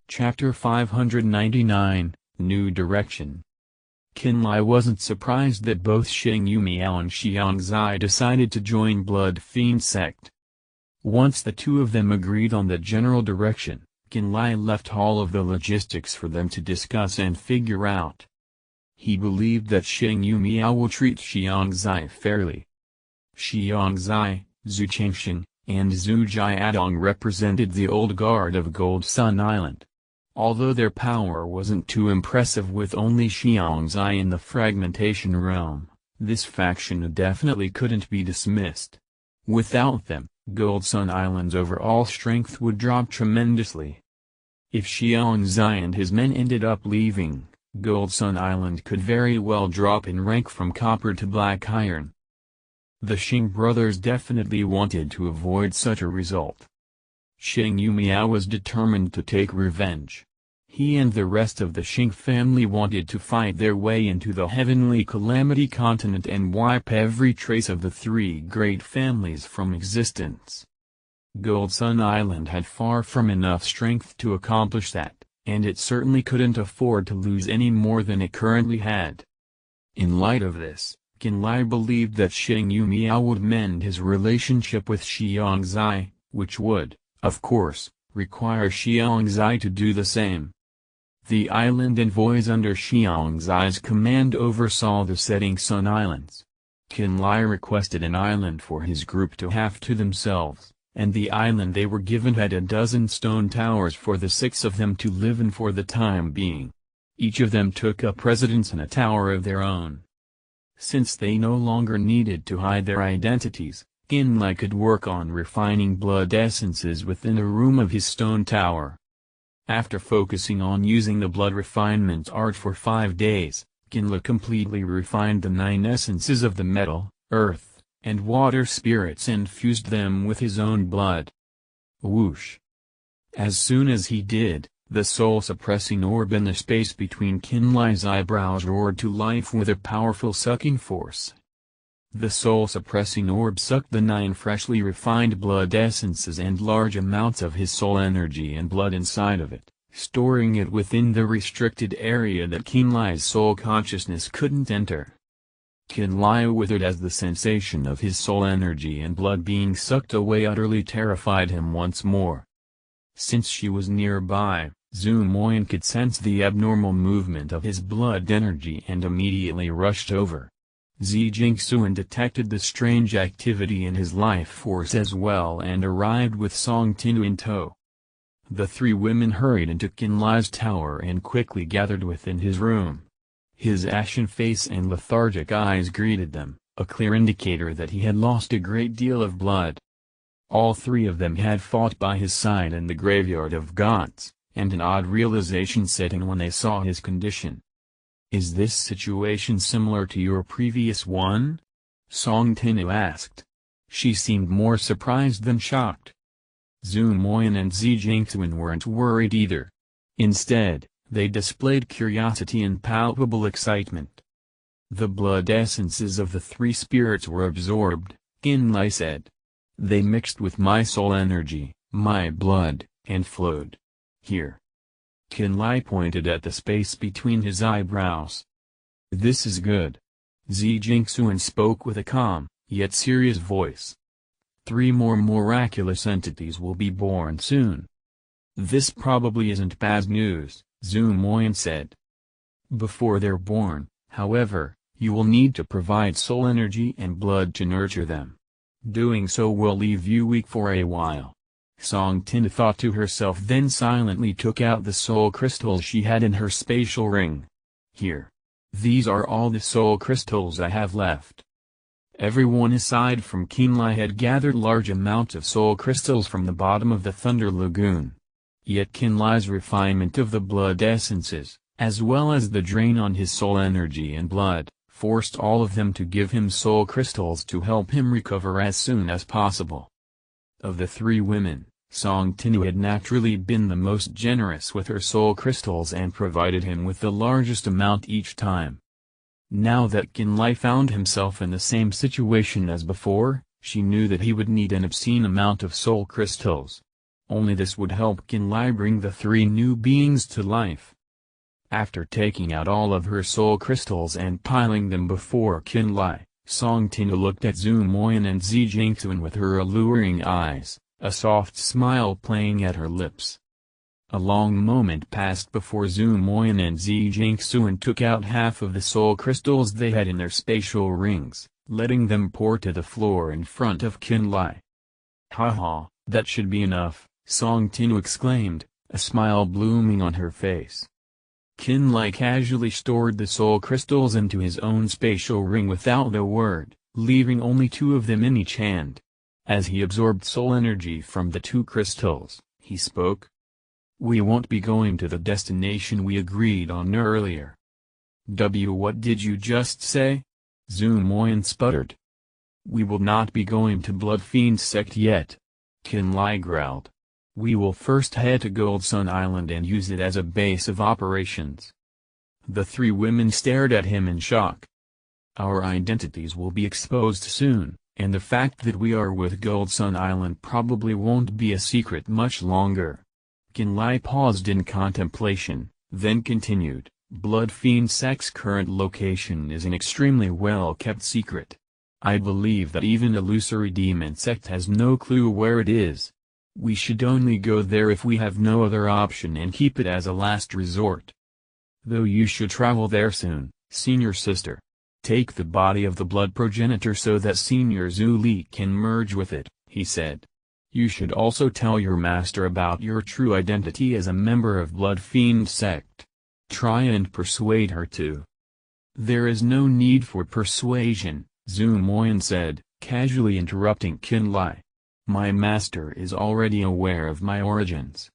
Chapter 599, New Direction. Nhan Ly wasn't surprised that both Xing Yumiao and Xiangzai decided to join Blood Fiend sect. Once the two of them agreed on the general direction, Nhan Ly left all of the logistics for them to discuss and figure out. He believed that Xing Yumiao will treat Xiangzai fairly. Xiangzai, Zhu Chengsheng, and Zhu Jiadong represented the old guard of Gold Sun Island. Although their power wasn't too impressive with only Xiangzai in the fragmentation realm, this faction definitely couldn't be dismissed. Without them, Gold Sun Island's overall strength would drop tremendously. If Xiangzai and his men ended up leaving, Gold Sun Island could very well drop in rank from copper to black iron. The Xing brothers definitely wanted to avoid such a result. Xing Yumiao was determined to take revenge. He and the rest of the Xing family wanted to fight their way into the Heavenly Calamity continent and wipe every trace of the three great families from existence. Gold Sun Island had far from enough strength to accomplish that, and it certainly couldn't afford to lose any more than it currently had. In light of this, Nhan Ly believed that Xing Yumiao would mend his relationship with Xiangzai, which would, of course, require Xiangzai to do the same. The island envoys under Xiangzai's command oversaw the setting Sun Islands. Nhan Ly requested an island for his group to have to themselves, and the island they were given had a dozen stone towers for the 6 of them to live in for the time being. Each of them took up residence in a tower of their own. Since they no longer needed to hide their identities, Nhan Ly could work on refining blood essences within a room of his stone tower. After focusing on using the blood refinement art for 5 days, Nhan Ly completely refined the 9 essences of the metal, earth, and water spirits and fused them with his own blood. Whoosh! As soon as he did, the soul-suppressing orb in the space between Nhan Ly's eyebrows roared to life with a powerful sucking force. The soul-suppressing orb sucked the 9 freshly refined blood essences and large amounts of his soul energy and blood inside of it, storing it within the restricted area that Nhan Ly's soul consciousness couldn't enter. Nhan Ly withered as the sensation of his soul energy and blood being sucked away utterly terrified him once more. Since she was nearby, Zhu Moyan could sense the abnormal movement of his blood energy and immediately rushed over. Zi Jingxuan detected the strange activity in his life force as well and arrived with Song Tinu in tow. The 3 women hurried into Nhan Ly's tower and quickly gathered within his room. His ashen face and lethargic eyes greeted them, a clear indicator that he had lost a great deal of blood. All 3 of them had fought by his side in the graveyard of gods, and an odd realization set in when they saw his condition. "Is this situation similar to your previous one?" Song Tinu asked. She seemed more surprised than shocked. Zhu Moyan and Zi Jingxuan weren't worried either. Instead, they displayed curiosity and palpable excitement. "The blood essences of the 3 spirits were absorbed," Nhan Ly said. "They mixed with my soul energy, my blood, and flowed here." Nhan Ly pointed at the space between his eyebrows. "This is good." Zi Jingxuan spoke with a calm, yet serious voice. 3 more miraculous entities will be born soon." "This probably isn't bad news," Zhu Moyan said. "Before they're born, however, you will need to provide soul energy and blood to nurture them. Doing so will leave you weak for a while." Song Tinu thought to herself, then silently took out the soul crystals she had in her spatial ring. "Here. These are all the soul crystals I have left." Everyone aside from Nhan Ly had gathered large amounts of soul crystals from the bottom of the Thunder Lagoon. Yet Nhan Ly's refinement of the blood essences, as well as the drain on his soul energy and blood, forced all of them to give him soul crystals to help him recover as soon as possible. Of the 3 women, Song Tinu had naturally been the most generous with her soul crystals and provided him with the largest amount each time. Now that Nhan Ly found himself in the same situation as before, she knew that he would need an obscene amount of soul crystals. Only this would help Nhan Ly bring the three new beings to life. After taking out all of her soul crystals and piling them before Nhan Ly, Song Tinu looked at Zhu Moyan and Zi Jingxuan with her alluring eyes, a soft smile playing at her lips. A long moment passed before Zhu Moyan and Zi Jingxuan took out half of the soul crystals they had in their spatial rings, letting them pour to the floor in front of Nhan Ly. "Ha ha, that should be enough," Song Tinu exclaimed, a smile blooming on her face. Nhan Ly casually stored the soul crystals into his own spatial ring without a word, leaving only 2 of them in each hand. As he absorbed soul energy from the 2 crystals, he spoke. "We won't be going to the destination we agreed on earlier." What did you just say?" Zhu Moyan sputtered. "We will not be going to Blood Fiend Sect yet," Nhan Ly growled. "We will first head to Gold Sun Island and use it as a base of operations." The 3 women stared at him in shock. "Our identities will be exposed soon, and the fact that we are with Gold Sun Island probably won't be a secret much longer." Nhan Ly paused in contemplation, then continued, "Blood Fiend Sect's current location is an extremely well-kept secret. I believe that even Illusory Demon Sect has no clue where it is. We should only go there if we have no other option and keep it as a last resort. Though you should travel there soon, senior sister. Take the body of the blood progenitor so that senior Zhu Li can merge with it," he said. "You should also tell your master about your true identity as a member of Blood Fiend Sect. Try and persuade her to." "There is no need for persuasion," Zhu Moyan said, casually interrupting Nhan Ly. "My master is already aware of my origins."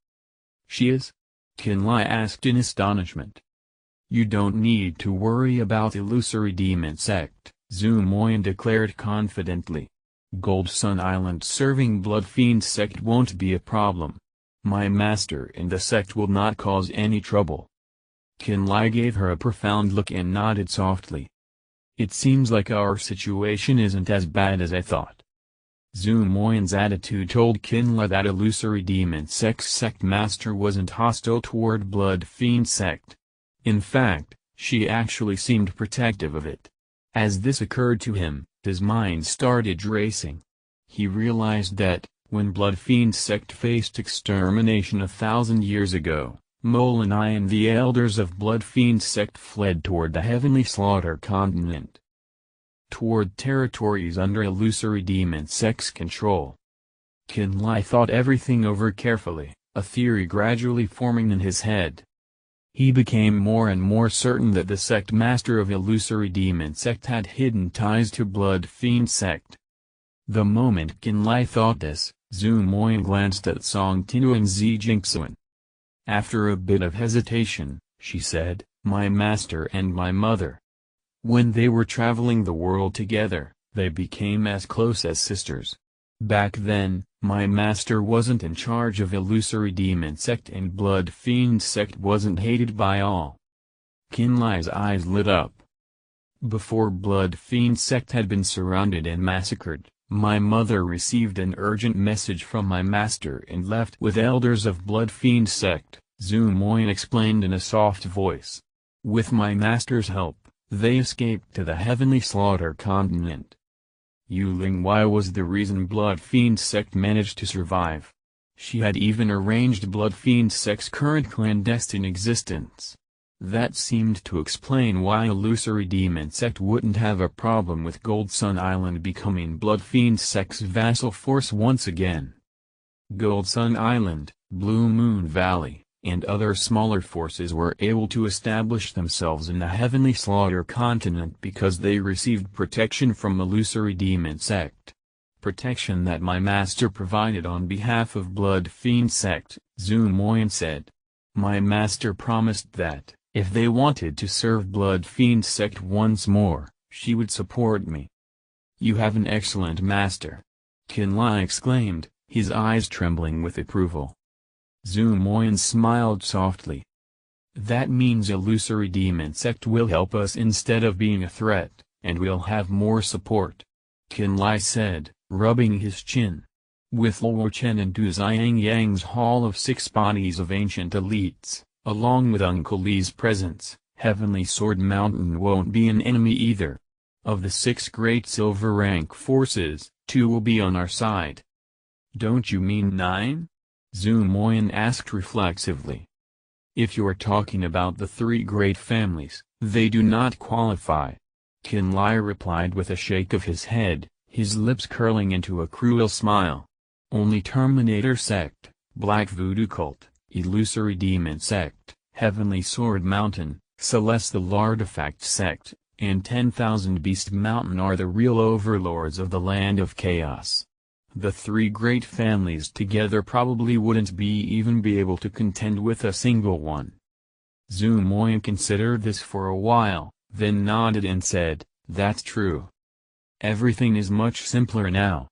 "She is?" Nhan Ly asked in astonishment. "You don't need to worry about Illusory Demon Sect," Zhu Moyan declared confidently. "Gold Sun Island serving Blood Fiend Sect won't be a problem. My master and the sect will not cause any trouble." Nhan Ly gave her a profound look and nodded softly. "It seems like our situation isn't as bad as I thought." Zhu Moyan's attitude told Nhan Ly that Illusory Demon Sect's sect master wasn't hostile toward Blood Fiend Sect. In fact, she actually seemed protective of it. As this occurred to him, his mind started racing. He realized that, when Blood Fiend Sect faced extermination 1,000 years ago, Nhan Ly and the elders of Blood Fiend Sect fled toward the Heavenly Slaughter continent, toward territories under Illusory Demon Sect's control. Nhan Ly thought everything over carefully, a theory gradually forming in his head. He became more and more certain that the sect master of Illusory Demon Sect had hidden ties to Blood Fiend Sect. The moment Nhan Ly thought this, Zhu Moyan glanced at Song Tinu and Zi Jingxuan. After a bit of hesitation, she said, "My master and my mother. When they were traveling the world together, they became as close as sisters. Back then, my master wasn't in charge of Illusory Demon Sect and Blood Fiend Sect wasn't hated by all." Nhan Ly's eyes lit up. "Before Blood Fiend Sect had been surrounded and massacred, my mother received an urgent message from my master and left with elders of Blood Fiend Sect," Zhu Moyan explained in a soft voice. "With my master's help, they escaped to the Heavenly Slaughter continent. Yuling Wei was the reason Blood Fiend Sect managed to survive. She had even arranged Blood Fiend Sect's current clandestine existence. That seemed to explain why Illusory Demon Sect wouldn't have a problem with Gold Sun Island becoming Blood Fiend Sect's vassal force once again. Gold Sun Island, Blue Moon Valley, and other smaller forces were able to establish themselves in the Heavenly Slaughter continent because they received protection from Illusory Demon Sect. Protection that my master provided on behalf of Blood Fiend Sect," Zhu Moyan said. "My master promised that, if they wanted to serve Blood Fiend Sect once more, she would support me." "You have an excellent master," Nhan Ly exclaimed, his eyes trembling with approval. Zhu Moyan smiled softly. "That means Illusory Demon Sect will help us instead of being a threat, and we'll have more support," Nhan Ly said, rubbing his chin. With Luo Chen and Du Xiangyang's Hall of Six Bodies of Ancient Elites, along with Uncle Li's presence, Heavenly Sword Mountain won't be an enemy either. Of the 6 great silver rank forces, 2 will be on our side. Don't you mean 9? Zhu Moyan asked reflexively. If you're talking about the 3 great families, they do not qualify. Nhan Ly replied with a shake of his head, his lips curling into a cruel smile. Only Terminator Sect, Black Voodoo Cult, Illusory Demon Sect, Heavenly Sword Mountain, Celestial Artifact Sect, and 10,000 Beast Mountain are the real overlords of the Land of Chaos. The 3 great families together probably wouldn't even be able to contend with a single one. Zhu Moyan considered this for a while, then nodded and said, "That's true. Everything is much simpler now."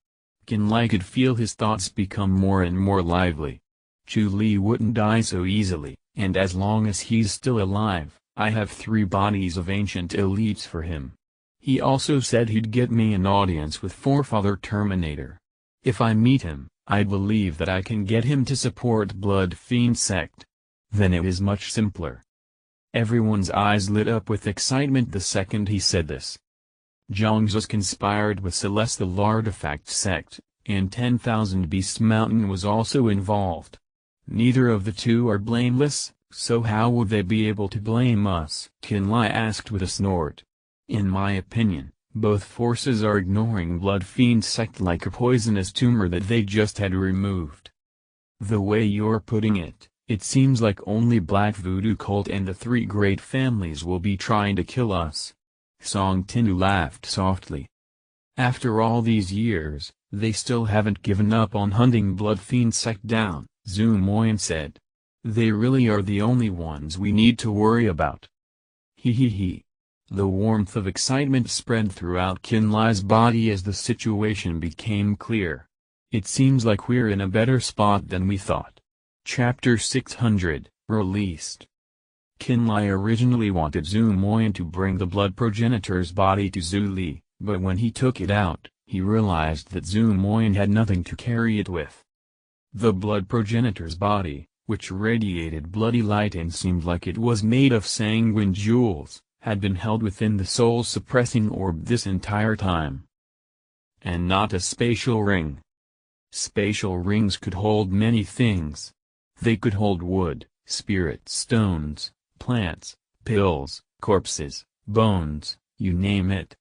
Nhan Ly could feel his thoughts become more and more lively. Chu Li wouldn't die so easily, and as long as he's still alive, I have 3 bodies of ancient elites for him. He also said he'd get me an audience with Forefather Terminator. If I meet him, I believe that I can get him to support Blood Fiend Sect. Then it is much simpler. Everyone's eyes lit up with excitement the second he said this. Zhangzhou conspired with Celestial Artifact Sect, and 10,000 Beasts Mountain was also involved. Neither of the 2 are blameless, so how would they be able to blame us? Nhan Ly asked with a snort. In my opinion, both forces are ignoring Blood Fiend Sect like a poisonous tumor that they just had removed. The way you're putting it, it seems like only Black Voodoo Cult and the 3 great families will be trying to kill us. Song Tinu laughed softly. After all these years, they still haven't given up on hunting Blood Fiend Sect down, Zhu Moyan said. They really are the only ones we need to worry about. He. The warmth of excitement spread throughout Nhan Ly's body as the situation became clear. It seems like we're in a better spot than we thought. Chapter 600, Released. Nhan Ly originally wanted Zhu Moyan to bring the blood progenitor's body to Zhu Li, but when he took it out, he realized that Zhu Moyan had nothing to carry it with. The blood progenitor's body, which radiated bloody light and seemed like it was made of sanguine jewels, had been held within the soul-suppressing orb this entire time. And not a spatial ring. Spatial rings could hold many things. They could hold wood, spirit stones, plants, pills, corpses, bones, you name it.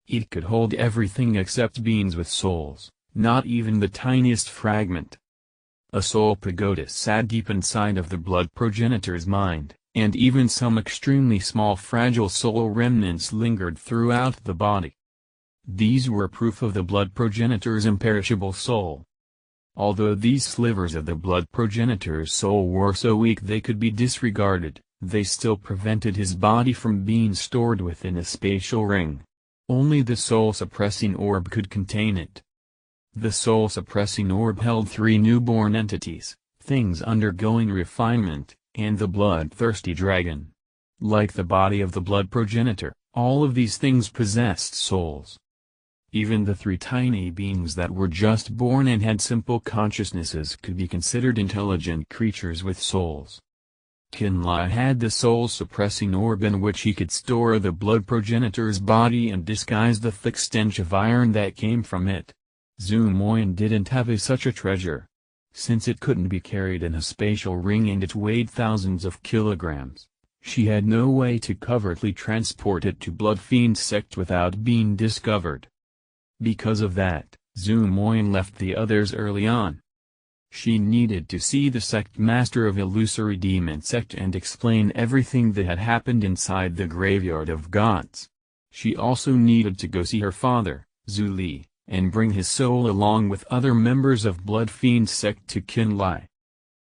It could hold everything except beings with souls, not even the tiniest fragment. A soul pagoda sat deep inside of the blood progenitor's mind, and even some extremely small fragile soul remnants lingered throughout the body. These were proof of the blood progenitor's imperishable soul. Although these slivers of the blood progenitor's soul were so weak they could be disregarded, they still prevented his body from being stored within a spatial ring. Only the soul-suppressing orb could contain it. The soul-suppressing orb held 3 newborn entities, things undergoing refinement, and the bloodthirsty dragon. Like the body of the blood progenitor, all of these things possessed souls. Even the 3 tiny beings that were just born and had simple consciousnesses could be considered intelligent creatures with souls. Nhan Ly had the soul-suppressing orb in which he could store the blood progenitor's body and disguise the thick stench of iron that came from it. Zhu Moyan didn't have such a treasure. Since it couldn't be carried in a spatial ring and it weighed thousands of kilograms, she had no way to covertly transport it to Blood Fiend Sect without being discovered. Because of that, Zhu Moyan left the others early on. She needed to see the sect master of Illusory Demon Sect and explain everything that had happened inside the Graveyard of Gods. She also needed to go see her father, Zhu Li, and bring his soul along with other members of Blood Fiend Sect to Nhan Ly.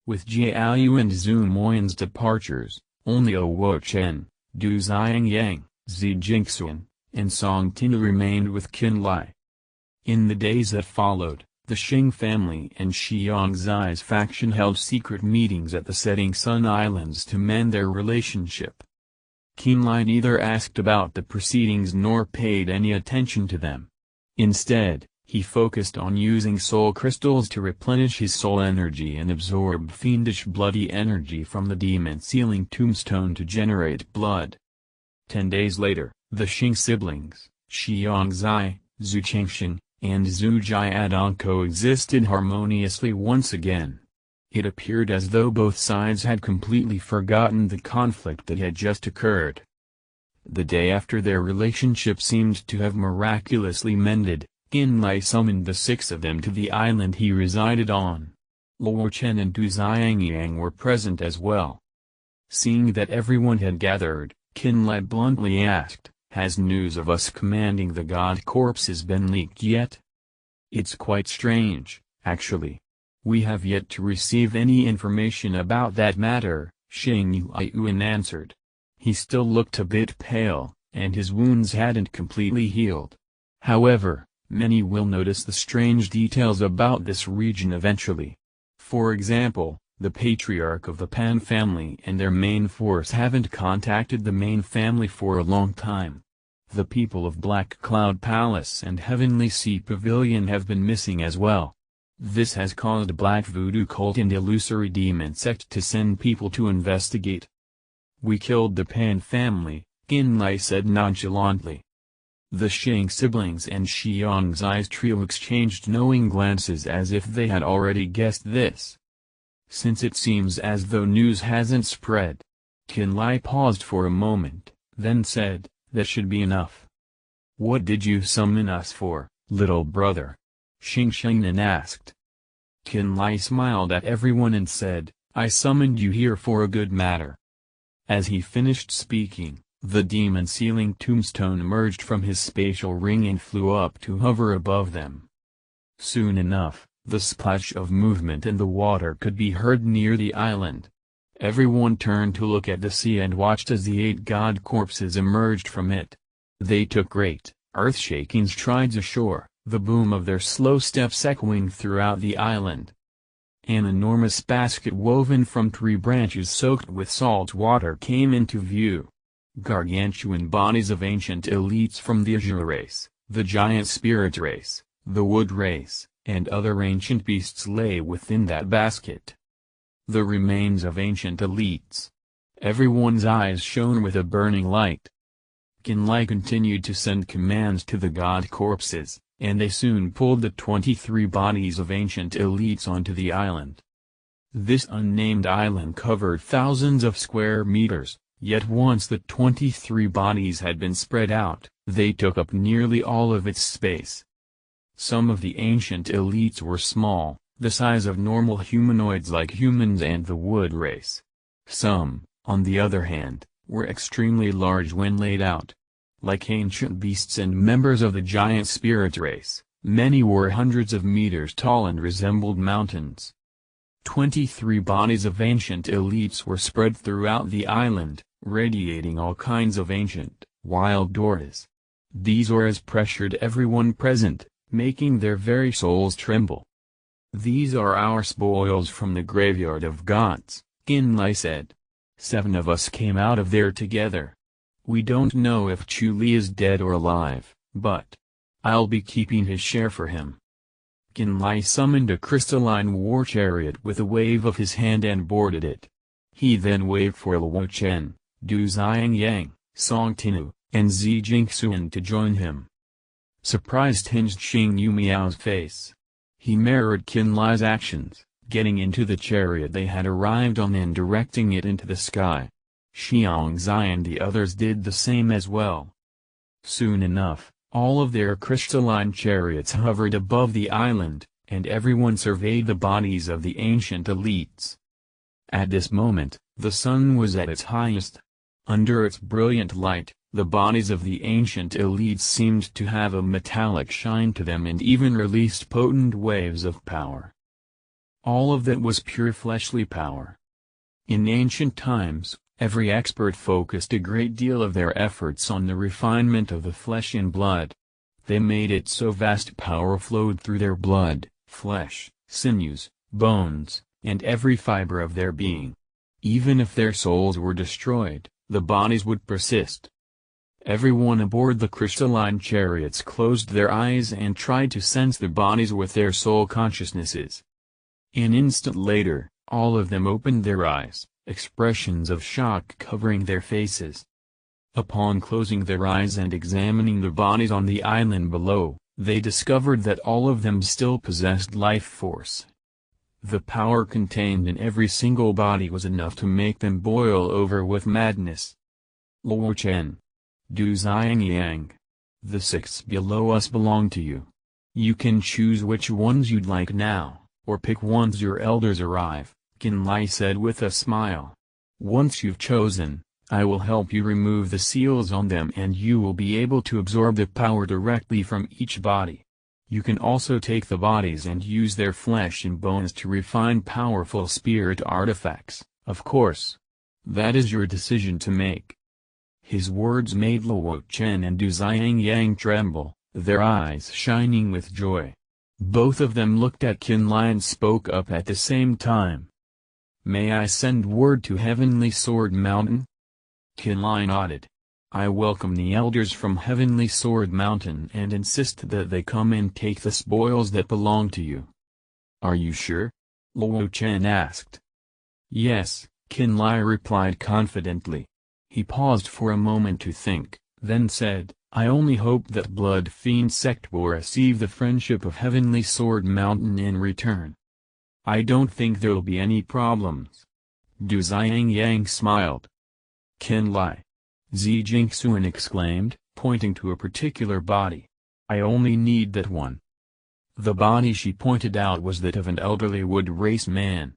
With Jiaoyu and Zhu Moyan's departures, only Luo Chen, Du Xiangyang, Zi Jingxuan, and Song Tinu remained with Nhan Ly. In the days that followed, the Xing family and Xiang Zai's faction held secret meetings at the Setting Sun Islands to mend their relationship. Nhan Ly neither asked about the proceedings nor paid any attention to them. Instead, He focused on using soul crystals to replenish his soul energy and absorb fiendish bloody energy from the demon-sealing tombstone to generate blood. 10 days later, the Xing siblings, Xiangzai, Zhu Chengsheng, and Zhu Jiadong coexisted harmoniously once again. It appeared as though both sides had completely forgotten the conflict that had just occurred. The day after their relationship seemed to have miraculously mended, Nhan Ly summoned the 6 of them to the island he resided on. Luo Chen and Du Xiangyang were present as well. Seeing that everyone had gathered, Nhan Ly bluntly asked, "Has news of us commanding the god corpses been leaked yet?" "It's quite strange, actually. We have yet to receive any information about that matter," Xing Yuan answered. He still looked a bit pale, and his wounds hadn't completely healed. However, many will notice the strange details about this region eventually. For example, the patriarch of the Pan family and their main force haven't contacted the main family for a long time. The people of Black Cloud Palace and Heavenly Sea Pavilion have been missing as well. This has caused Black Voodoo Cult and Illusory Demon Sect to send people to investigate. "We killed the Pan family," Nhan Ly said nonchalantly. The Xing siblings and Xiangzai's trio exchanged knowing glances as if they had already guessed this. Since it seems as though news hasn't spread. Nhan Ly paused for a moment, then said, "That should be enough." "What did you summon us for, little brother?" Xing Shengnan asked. Nhan Ly smiled at everyone and said, "I summoned you here for a good matter." As he finished speaking, the demon-sealing tombstone emerged from his spatial ring and flew up to hover above them. Soon enough, the splash of movement in the water could be heard near the island. Everyone turned to look at the sea and watched as the 8 god corpses emerged from it. They took great, earth-shaking strides ashore, the boom of their slow steps echoing throughout the island. An enormous basket woven from tree branches soaked with salt water came into view. Gargantuan bodies of ancient elites from the Azure race, the giant spirit race, the wood race, and other ancient beasts lay within that basket. The remains of ancient elites. Everyone's eyes shone with a burning light. Nhan Ly continued to send commands to the god corpses, and they soon pulled the 23 bodies of ancient elites onto the island. This unnamed island covered thousands of square meters, yet once the 23 bodies had been spread out, they took up nearly all of its space. Some of the ancient elites were small, the size of normal humanoids like humans and the wood race. Some, on the other hand, were extremely large when laid out. Like ancient beasts and members of the giant spirit race, many were hundreds of meters tall and resembled mountains. 23 bodies of ancient elites were spread throughout the island, radiating all kinds of ancient, wild auras. These auras pressured everyone present, making their very souls tremble. "These are our spoils from the graveyard of gods," Nhan Ly said. 7 of us came out of there together. We don't know if Chu Li is dead or alive, but I'll be keeping his share for him." Nhan Ly summoned a crystalline war chariot with a wave of his hand and boarded it. He then waved for Luo Chen, Du Xiangyang, Song Tinu, and Zi Jingxuan to join him. Surprise tinged Xing Yumiao's face. He mirrored Nhan Ly's actions, getting into the chariot they had arrived on and directing it into the sky. Xiangzai and the others did the same as well. Soon enough, all of their crystalline chariots hovered above the island, and everyone surveyed the bodies of the ancient elites. At this moment, the sun was at its highest. Under its brilliant light, the bodies of the ancient elites seemed to have a metallic shine to them and even released potent waves of power. All of that was pure fleshly power. In ancient times, every expert focused a great deal of their efforts on the refinement of the flesh and blood. They made it so vast power flowed through their blood, flesh, sinews, bones, and every fiber of their being. Even if their souls were destroyed, the bodies would persist. Everyone aboard the crystalline chariots closed their eyes and tried to sense the bodies with their soul consciousnesses. An instant later, all of them opened their eyes, expressions of shock covering their faces. Upon closing their eyes and examining the bodies on the island below, they discovered that all of them still possessed life force. The power contained in every single body was enough to make them boil over with madness. Luo Chen. Du Xiangyang. The six below us belong to you. You can choose which ones you'd like now, or pick once your elders arrive, Nhan Ly said with a smile. Once you've chosen, I will help you remove the seals on them and you will be able to absorb the power directly from each body. You can also take the bodies and use their flesh and bones to refine powerful spirit artifacts, of course. That is your decision to make. His words made Luo Chen and Du Xiangyang tremble, their eyes shining with joy. Both of them looked at Nhan Ly and spoke up at the same time. May I send word to Heavenly Sword Mountain? Nhan Ly nodded. I welcome the elders from Heavenly Sword Mountain and insist that they come and take the spoils that belong to you. Are you sure? Luo Chen asked. Yes, Nhan Ly replied confidently. He paused for a moment to think, then said, I only hope that Blood Fiend sect will receive the friendship of Heavenly Sword Mountain in return. I don't think there'll be any problems. Du Xiangyang smiled. Nhan Ly. Zi Jingxuan exclaimed, pointing to a particular body. I only need that one. The body she pointed out was that of an elderly wood race man.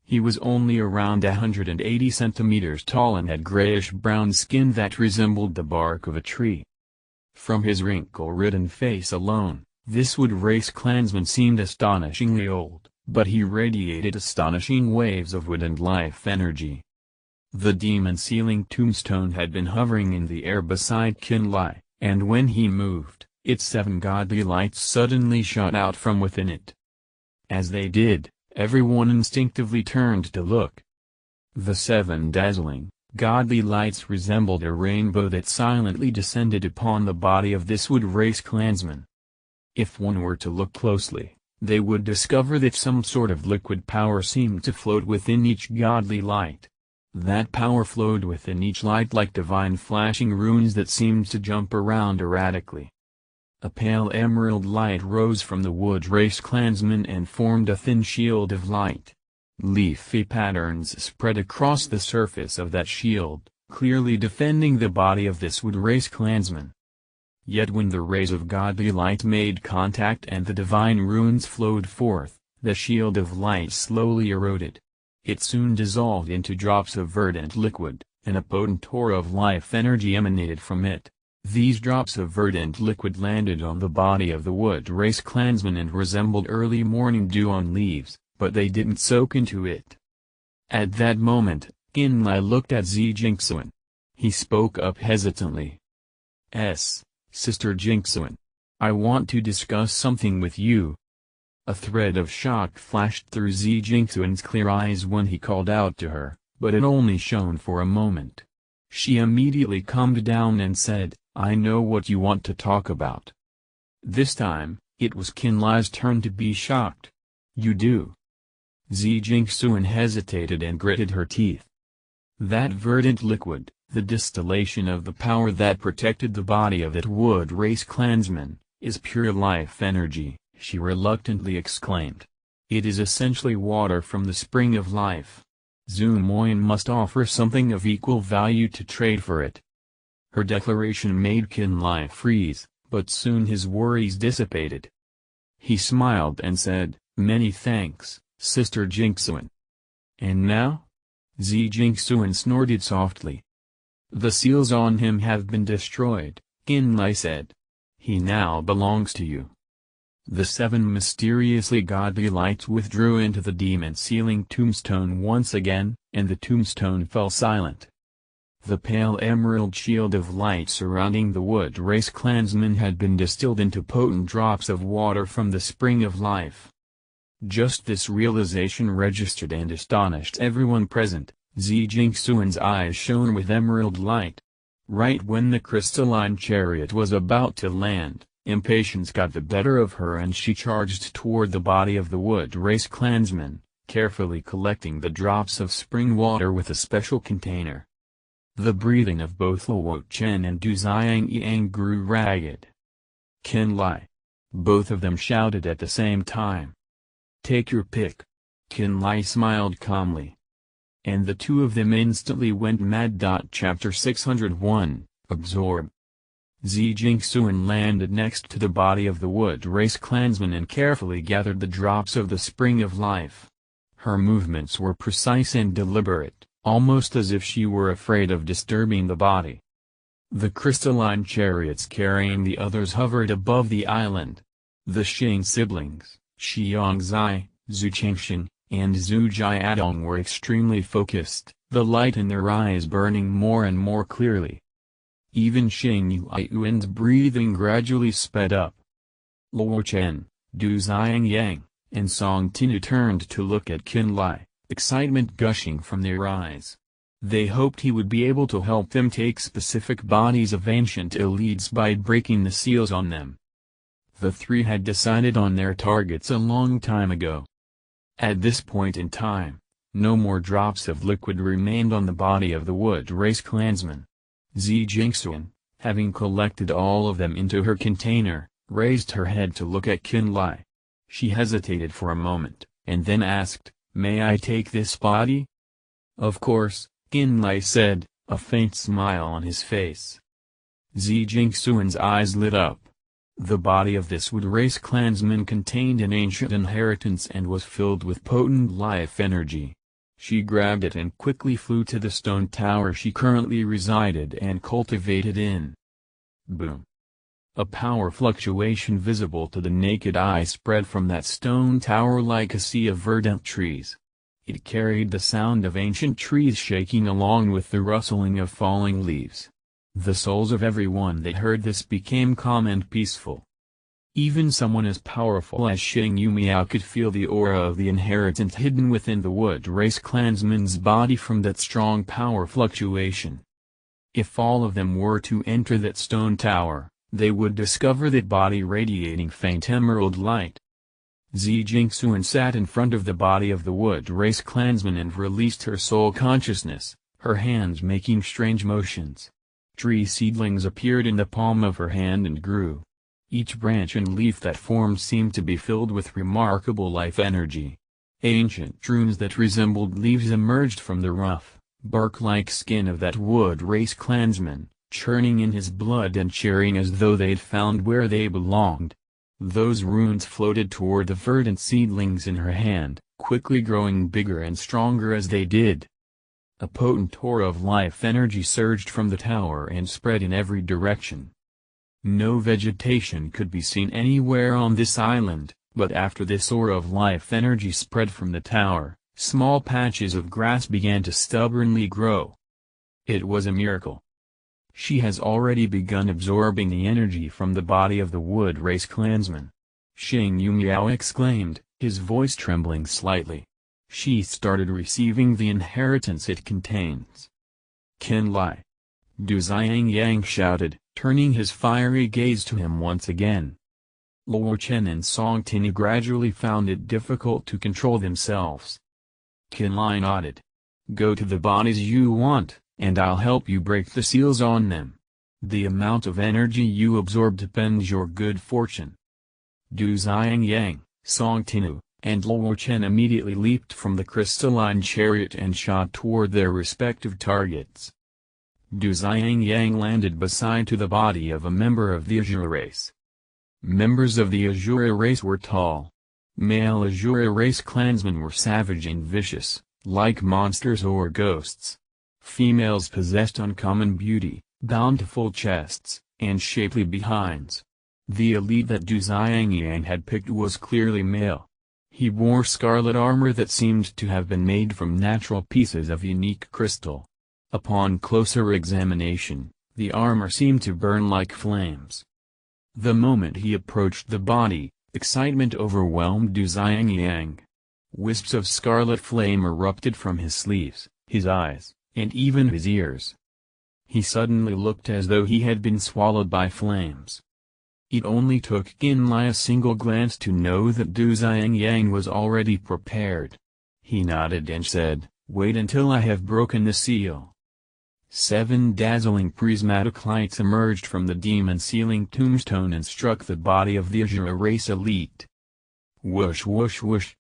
He was only around 180 centimeters tall and had grayish-brown skin that resembled the bark of a tree. From his wrinkle-ridden face alone, this wood race clansman seemed astonishingly old, but he radiated astonishing waves of wood and life energy. The demon-sealing tombstone had been hovering in the air beside Nhan Ly, and when he moved, its 7 godly lights suddenly shot out from within it. As they did, everyone instinctively turned to look. The 7 dazzling, godly lights resembled a rainbow that silently descended upon the body of this wood race clansman. If one were to look closely, they would discover that some sort of liquid power seemed to float within each godly light. That power flowed within each light like divine flashing runes that seemed to jump around erratically. A pale emerald light rose from the wood race clansman and formed a thin shield of light. Leafy patterns spread across the surface of that shield, clearly defending the body of this wood race clansman. Yet when the rays of godly light made contact and the divine runes flowed forth, the shield of light slowly eroded. It soon dissolved into drops of verdant liquid, and a potent aura of life energy emanated from it. These drops of verdant liquid landed on the body of the wood race clansman and resembled early morning dew on leaves, but they didn't soak into it. At that moment, Nhan Ly looked at Zi Jingxuan. He spoke up hesitantly. Sister Jingxuan. I want to discuss something with you. A thread of shock flashed through Zi Jingxuan's clear eyes when he called out to her, but it only shone for a moment. She immediately calmed down and said, I know what you want to talk about. This time, it was Nhan Ly's turn to be shocked. You do? Zi Jingxuan hesitated and gritted her teeth. That verdant liquid, the distillation of the power that protected the body of that wood race clansman, is pure life energy, she reluctantly exclaimed. It is essentially water from the spring of life. Zhu Moyin must offer something of equal value to trade for it. Her declaration made Nhan Ly freeze, but soon his worries dissipated. He smiled and said, Many thanks, Sister Jingxuan. And now? Zi Jingxuan snorted softly. The seals on him have been destroyed, Nhan Ly said. He now belongs to you. The 7 mysteriously godly lights withdrew into the demon-sealing tombstone once again, and the tombstone fell silent. The pale emerald shield of light surrounding the wood race clansman had been distilled into potent drops of water from the spring of life. Just this realization registered and astonished everyone present. Zi Jingxuan's eyes shone with emerald light. Right when the crystalline chariot was about to land, impatience got the better of her and she charged toward the body of the wood race clansman, carefully collecting the drops of spring water with a special container. The breathing of both Luo Chen and Du Xiangyang grew ragged. Nhan Ly. Both of them shouted at the same time. Take your pick. Nhan Ly smiled calmly. And the two of them instantly went mad. Chapter 601, Absorb. Zi Jingxuan landed next to the body of the wood race clansman and carefully gathered the drops of the spring of life. Her movements were precise and deliberate, almost as if she were afraid of disturbing the body. The crystalline chariots carrying the others hovered above the island. The Xing siblings, Xiangzai, Zhu Chengxin, and Zhu Jiadong were extremely focused, the light in their eyes burning more and more clearly. Even Xing Yuan's breathing gradually sped up. Luo Chen, Du Xiangyang, and Song Tinu turned to look at Nhan Ly, excitement gushing from their eyes. They hoped he would be able to help them take specific bodies of ancient elites by breaking the seals on them. The three had decided on their targets a long time ago. At this point in time, no more drops of liquid remained on the body of the wood race clansman. Zi Jingxuan, having collected all of them into her container, raised her head to look at Nhan Ly. She hesitated for a moment, and then asked, "May I take this body?" "Of course," Nhan Ly said, a faint smile on his face. Zi Jingxuan's eyes lit up. The body of this wood race clansman contained an ancient inheritance and was filled with potent life energy. She grabbed it and quickly flew to the stone tower she currently resided and cultivated in. Boom! A power fluctuation visible to the naked eye spread from that stone tower like a sea of verdant trees. It carried the sound of ancient trees shaking along with the rustling of falling leaves. The souls of everyone that heard this became calm and peaceful. Even someone as powerful as Xing Yumiao could feel the aura of the inheritance hidden within the wood race clansman's body from that strong power fluctuation. If all of them were to enter that stone tower, they would discover that body radiating faint emerald light. Zi Jingxuan sat in front of the body of the wood race clansman and released her soul consciousness, her hands making strange motions. Tree seedlings appeared in the palm of her hand and grew. Each branch and leaf that formed seemed to be filled with remarkable life energy. Ancient runes that resembled leaves emerged from the rough, bark-like skin of that wood race clansman, churning in his blood and cheering as though they'd found where they belonged. Those runes floated toward the verdant seedlings in her hand, quickly growing bigger and stronger as they did. A potent aura of life energy surged from the tower and spread in every direction. No vegetation could be seen anywhere on this island, but after this aura of life energy spread from the tower, small patches of grass began to stubbornly grow. It was a miracle. She has already begun absorbing the energy from the body of the wood race clansman. Xing Yumiao exclaimed, his voice trembling slightly. She started receiving the inheritance it contains. Nhan Ly. Du Xiangyang shouted, turning his fiery gaze to him once again. Luo Chen and Song Tinu gradually found it difficult to control themselves. Nhan Ly nodded. Go to the bodies you want, and I'll help you break the seals on them. The amount of energy you absorb depends your good fortune. Du Xiangyang, Song Tinu, and Luo Chen immediately leaped from the crystalline chariot and shot toward their respective targets. Du Xiangyang landed beside to the body of a member of the Azure race. Members of the Azure race were tall. Male Azure race clansmen were savage and vicious, like monsters or ghosts. Females possessed uncommon beauty, bountiful chests, and shapely behinds. The elite that Du Xiangyang had picked was clearly male. He wore scarlet armor that seemed to have been made from natural pieces of unique crystal. Upon closer examination, the armor seemed to burn like flames. The moment he approached the body, excitement overwhelmed Du Xiangyang. Wisps of scarlet flame erupted from his sleeves, his eyes, and even his ears. He suddenly looked as though he had been swallowed by flames. It only took Nhan Ly a single glance to know that Du Xiangyang was already prepared. He nodded and said, "Wait until I have broken the seal." 7 dazzling prismatic lights emerged from the demon-sealing tombstone and struck the body of the Azure race elite. Whoosh whoosh whoosh.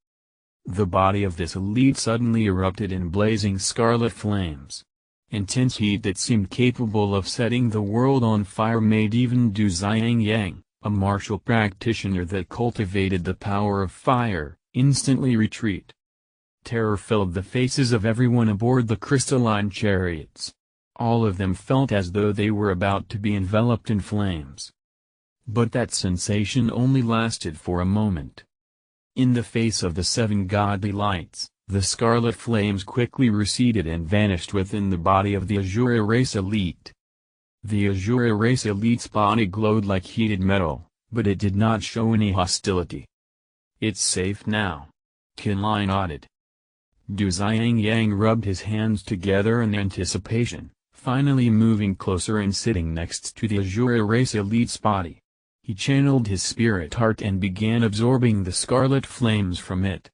The body of this elite suddenly erupted in blazing scarlet flames. Intense heat that seemed capable of setting the world on fire made even Du Xiangyang, a martial practitioner that cultivated the power of fire, instantly retreat. Terror filled the faces of everyone aboard the crystalline chariots. All of them felt as though they were about to be enveloped in flames. But that sensation only lasted for a moment. In the face of the 7 godly lights, the scarlet flames quickly receded and vanished within the body of the Azure race elite. The Azure race elite's body glowed like heated metal, but it did not show any hostility. "It's safe now." Nhan Ly nodded. Du Xiangyang rubbed his hands together in anticipation, finally moving closer and sitting next to the Azure race elite's body. He channeled his spirit heart and began absorbing the scarlet flames from it.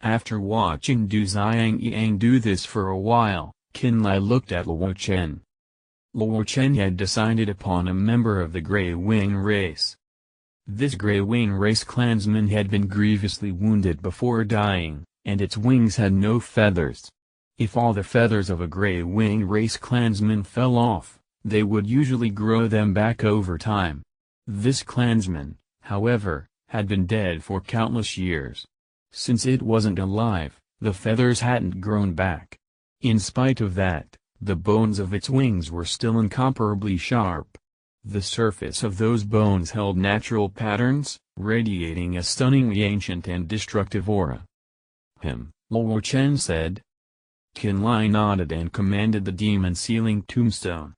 After watching Du Xiangyang do this for a while, Nhan Ly looked at Luo Chen. Luo Chen had decided upon a member of the Grey Wing race. This Grey Wing race clansman had been grievously wounded before dying, and its wings had no feathers. If all the feathers of a Grey Wing race clansman fell off, they would usually grow them back over time. This clansman, however, had been dead for countless years. Since it wasn't alive, the feathers hadn't grown back. In spite of that, the bones of its wings were still incomparably sharp. The surface of those bones held natural patterns, radiating a stunningly ancient and destructive aura. Luo Chen said. Nhan Ly nodded and commanded the demon-sealing tombstone.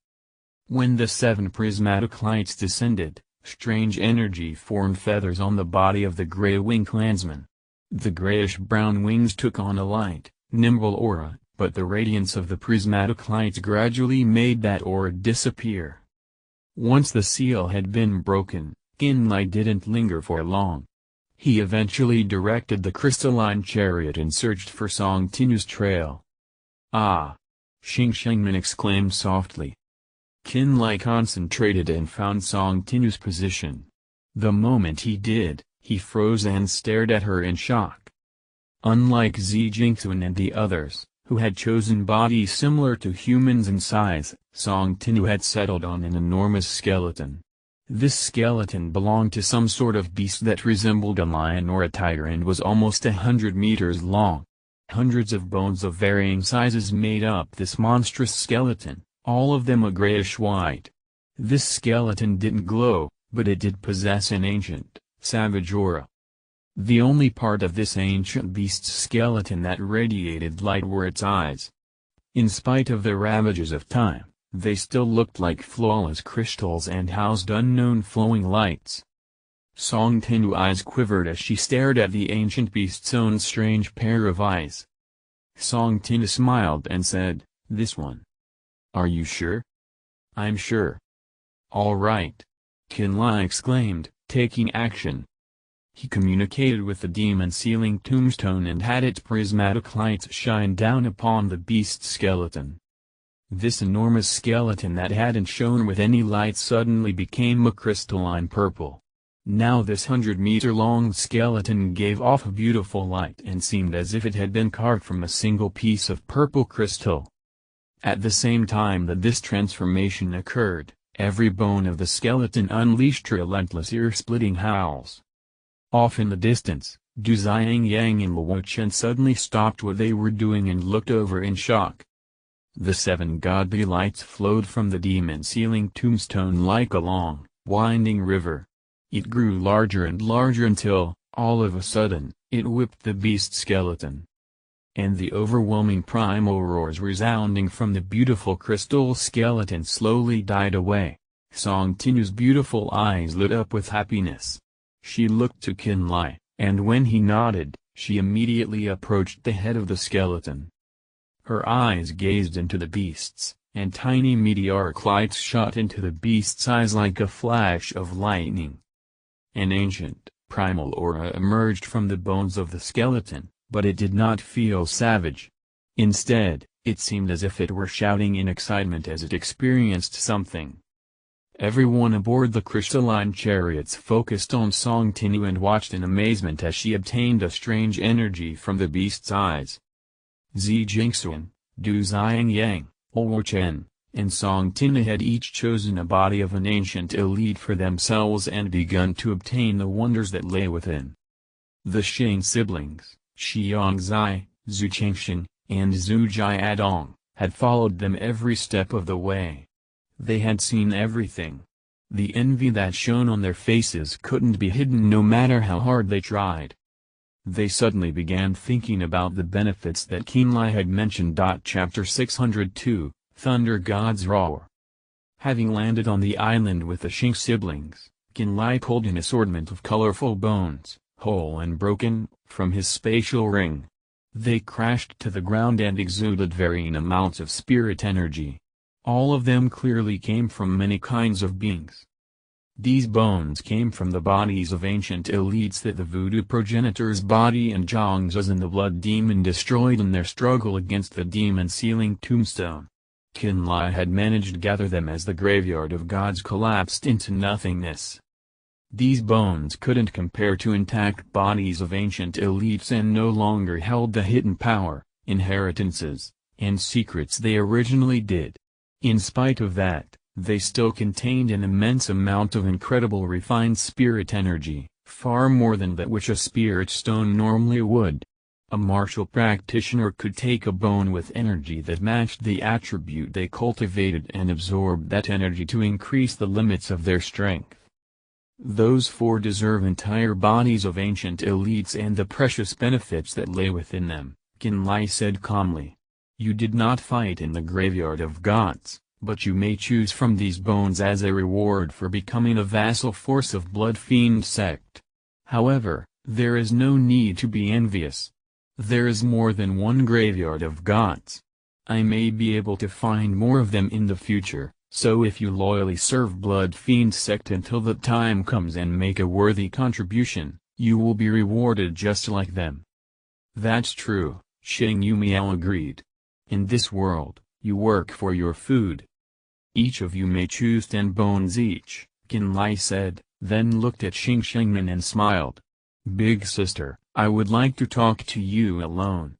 When the 7 prismatic lights descended, strange energy formed feathers on the body of the Grey Wing clansman. The grayish-brown wings took on a light, nimble aura, but the radiance of the prismatic lights gradually made that aura disappear. Once the seal had been broken, Nhan Ly didn't linger for long. He eventually directed the crystalline chariot and searched for Song Tinu's trail. "Ah!" Xing Shengmin exclaimed softly. Nhan Ly concentrated and found Song Tinu's position. The moment he did, he froze and stared at her in shock. Unlike Zi Jingxun and the others, who had chosen bodies similar to humans in size, Song Tinu had settled on an enormous skeleton. This skeleton belonged to some sort of beast that resembled a lion or a tiger and was almost 100 meters long. Hundreds of bones of varying sizes made up this monstrous skeleton, all of them a grayish-white. This skeleton didn't glow, but it did possess an ancient, savage aura. The only part of this ancient beast's skeleton that radiated light were its eyes. In spite of the ravages of time, they still looked like flawless crystals and housed unknown flowing lights. Song Tinu's eyes quivered as she stared at the ancient beast's own strange pair of eyes. Song Tinu smiled and said, "This one. Are you sure?" "I'm sure." "All right," Nhan Ly exclaimed, taking action. He communicated with the demon-sealing tombstone and had its prismatic lights shine down upon the beast's skeleton. This enormous skeleton that hadn't shone with any light suddenly became a crystalline purple. Now this 100-meter-long skeleton gave off a beautiful light and seemed as if it had been carved from a single piece of purple crystal. At the same time that this transformation occurred, every bone of the skeleton unleashed relentless ear-splitting howls. Off in the distance, Du Xiangyang and Luo Chen suddenly stopped what they were doing and looked over in shock. The 7 godly lights flowed from the demon-sealing tombstone like a long, winding river. It grew larger and larger until, all of a sudden, it whipped the beast skeleton. And the overwhelming primal roars resounding from the beautiful crystal skeleton slowly died away. Song Tinu's beautiful eyes lit up with happiness. She looked to Nhan Ly, and when he nodded, she immediately approached the head of the skeleton. Her eyes gazed into the beast's, and tiny meteoric lights shot into the beast's eyes like a flash of lightning. An ancient, primal aura emerged from the bones of the skeleton, but it did not feel savage. Instead, it seemed as if it were shouting in excitement as it experienced something. Everyone aboard the crystalline chariots focused on Song Tinu and watched in amazement as she obtained a strange energy from the beast's eyes. Zi Jingxuan, Du Xiangyang, Luo Chen, and Song Tinu had each chosen a body of an ancient elite for themselves and begun to obtain the wonders that lay within. The Xing siblings, Xiangzai, Zhu Chengsheng, and Zhu Jiadong, had followed them every step of the way. They had seen everything. The envy that shone on their faces couldn't be hidden no matter how hard they tried. They suddenly began thinking about the benefits that Nhan Ly had mentioned. Chapter 602, Thunder God's Roar. Having landed on the island with the Xing siblings, Nhan Ly pulled an assortment of colorful bones, whole and broken, from his spatial ring. They crashed to the ground and exuded varying amounts of spirit energy. All of them clearly came from many kinds of beings. These bones came from the bodies of ancient elites that the voodoo progenitor's body and Zhang's and the blood demon destroyed in their struggle against the demon-sealing tombstone. Nhan Ly had managed to gather them as the graveyard of gods collapsed into nothingness. These bones couldn't compare to intact bodies of ancient elites and no longer held the hidden power, inheritances, and secrets they originally did. In spite of that, they still contained an immense amount of incredible refined spirit energy, far more than that which a spirit stone normally would. A martial practitioner could take a bone with energy that matched the attribute they cultivated and absorb that energy to increase the limits of their strength. Those four deserve entire bodies of ancient elites and the precious benefits that lay within them, Nhan Ly said calmly. You did not fight in the graveyard of gods, but you may choose from these bones as a reward for becoming a vassal force of Blood Fiend sect. However, there is no need to be envious. There is more than one graveyard of gods. I may be able to find more of them in the future, so if you loyally serve Blood Fiend sect until the time comes and make a worthy contribution, you will be rewarded just like them. That's true, Xing Yumiao agreed. In this world, you work for your food. Each of you may choose 10 bones each, Nhan Ly said, then looked at Xing Shengmin and smiled. Big sister, I would like to talk to you alone.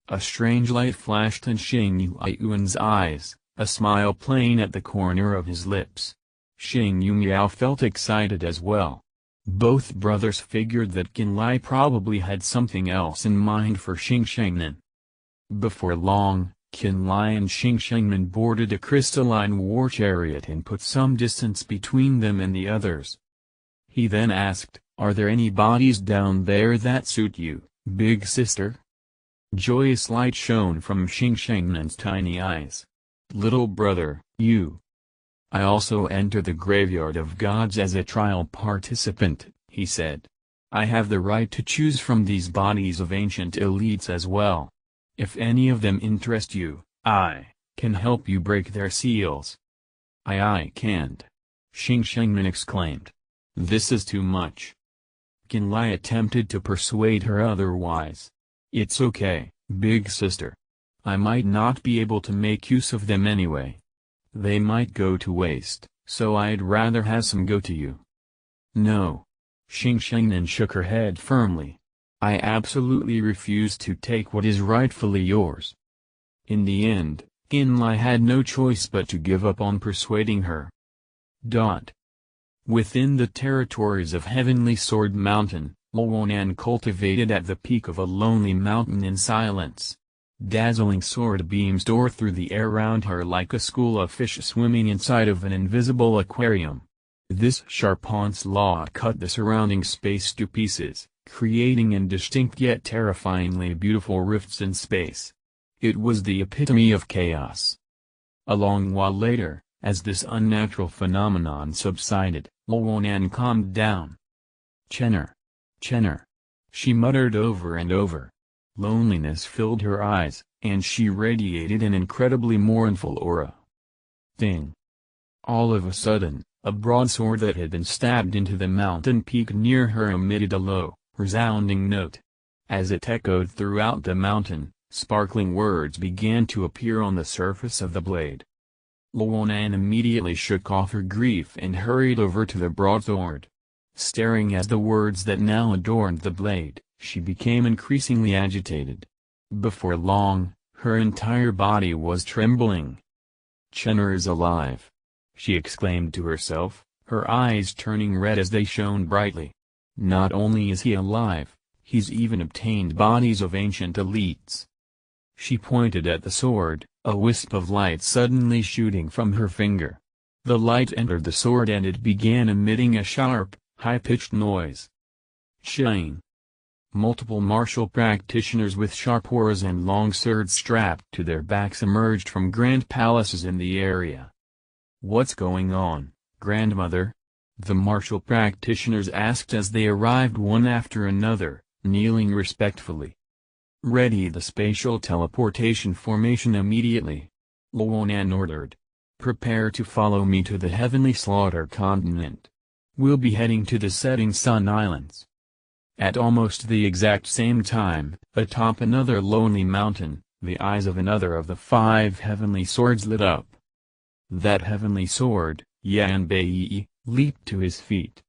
A strange light flashed in Xing Yuan's eyes, a smile playing at the corner of his lips. Xing Yumiao felt excited as well. Both brothers figured that Nhan Ly probably had something else in mind for Xing Shengmin. Before long, Nhan Ly and Xing Shengmin boarded a crystalline war chariot and put some distance between them and the others. He then asked, Are there any bodies down there that suit you, big sister? Joyous light shone from Xing Shengmin's tiny eyes. Little brother, you. I also enter the graveyard of gods as a trial participant, he said. I have the right to choose from these bodies of ancient elites as well. If any of them interest you, I can help you break their seals. I can't. Xing Shengmin exclaimed. This is too much. Nhan Ly attempted to persuade her otherwise. It's okay, big sister. I might not be able to make use of them anyway. They might go to waste, so I'd rather have some go to you. No. Xing Shengmin shook her head firmly. I absolutely refuse to take what is rightfully yours. In the end, Nhan Ly had no choice but to give up on persuading her. Within the territories of Heavenly Sword Mountain, Luonan cultivated at the peak of a lonely mountain in silence. Dazzling sword beams tore through the air around her like a school of fish swimming inside of an invisible aquarium. This sharp onslaught cut the surrounding space to pieces, creating indistinct yet terrifyingly beautiful rifts in space. It was the epitome of chaos. A long while later, as this unnatural phenomenon subsided, Luonan calmed down. Chenner. Chenner. She muttered over and over. Loneliness filled her eyes, and she radiated an incredibly mournful aura. Ding! All of a sudden, a broadsword that had been stabbed into the mountain peak near her emitted a low, resounding note. As it echoed throughout the mountain, sparkling words began to appear on the surface of the blade. Nhan immediately shook off her grief and hurried over to the broadsword. Staring at the words that now adorned the blade, she became increasingly agitated. Before long, her entire body was trembling. "Chenner is alive!" she exclaimed to herself, her eyes turning red as they shone brightly. "Not only is he alive, he's even obtained bodies of ancient elites." She pointed at the sword, a wisp of light suddenly shooting from her finger. The light entered the sword and it began emitting a sharp, high-pitched noise. Chain. Multiple martial practitioners with sharp oars and long swords strapped to their backs emerged from grand palaces in the area. "What's going on, grandmother?" the martial practitioners asked as they arrived one after another, kneeling respectfully. "Ready the spatial teleportation formation immediately," Nhan ordered. "Prepare to follow me to the Heavenly Slaughter continent. We'll be heading to the Setting Sun Islands." At almost the exact same time, atop another lonely mountain, the eyes of another of the 5 heavenly swords lit up. That heavenly sword, Yan Bai, leaped to his feet.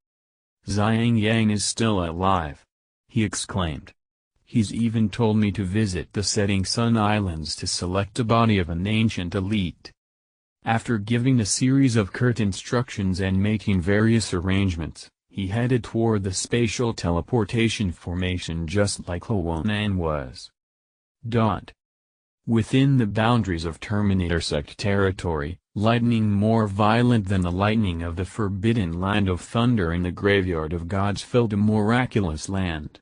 "Xiang Yang is still alive!" he exclaimed. "He's even told me to visit the Setting Sun Islands to select a body of an ancient elite." After giving a series of curt instructions and making various arrangements, he headed toward the spatial teleportation formation just like Nhan was. Within the boundaries of Terminator Sect territory, lightning more violent than the lightning of the forbidden land of thunder in the graveyard of gods filled a miraculous land.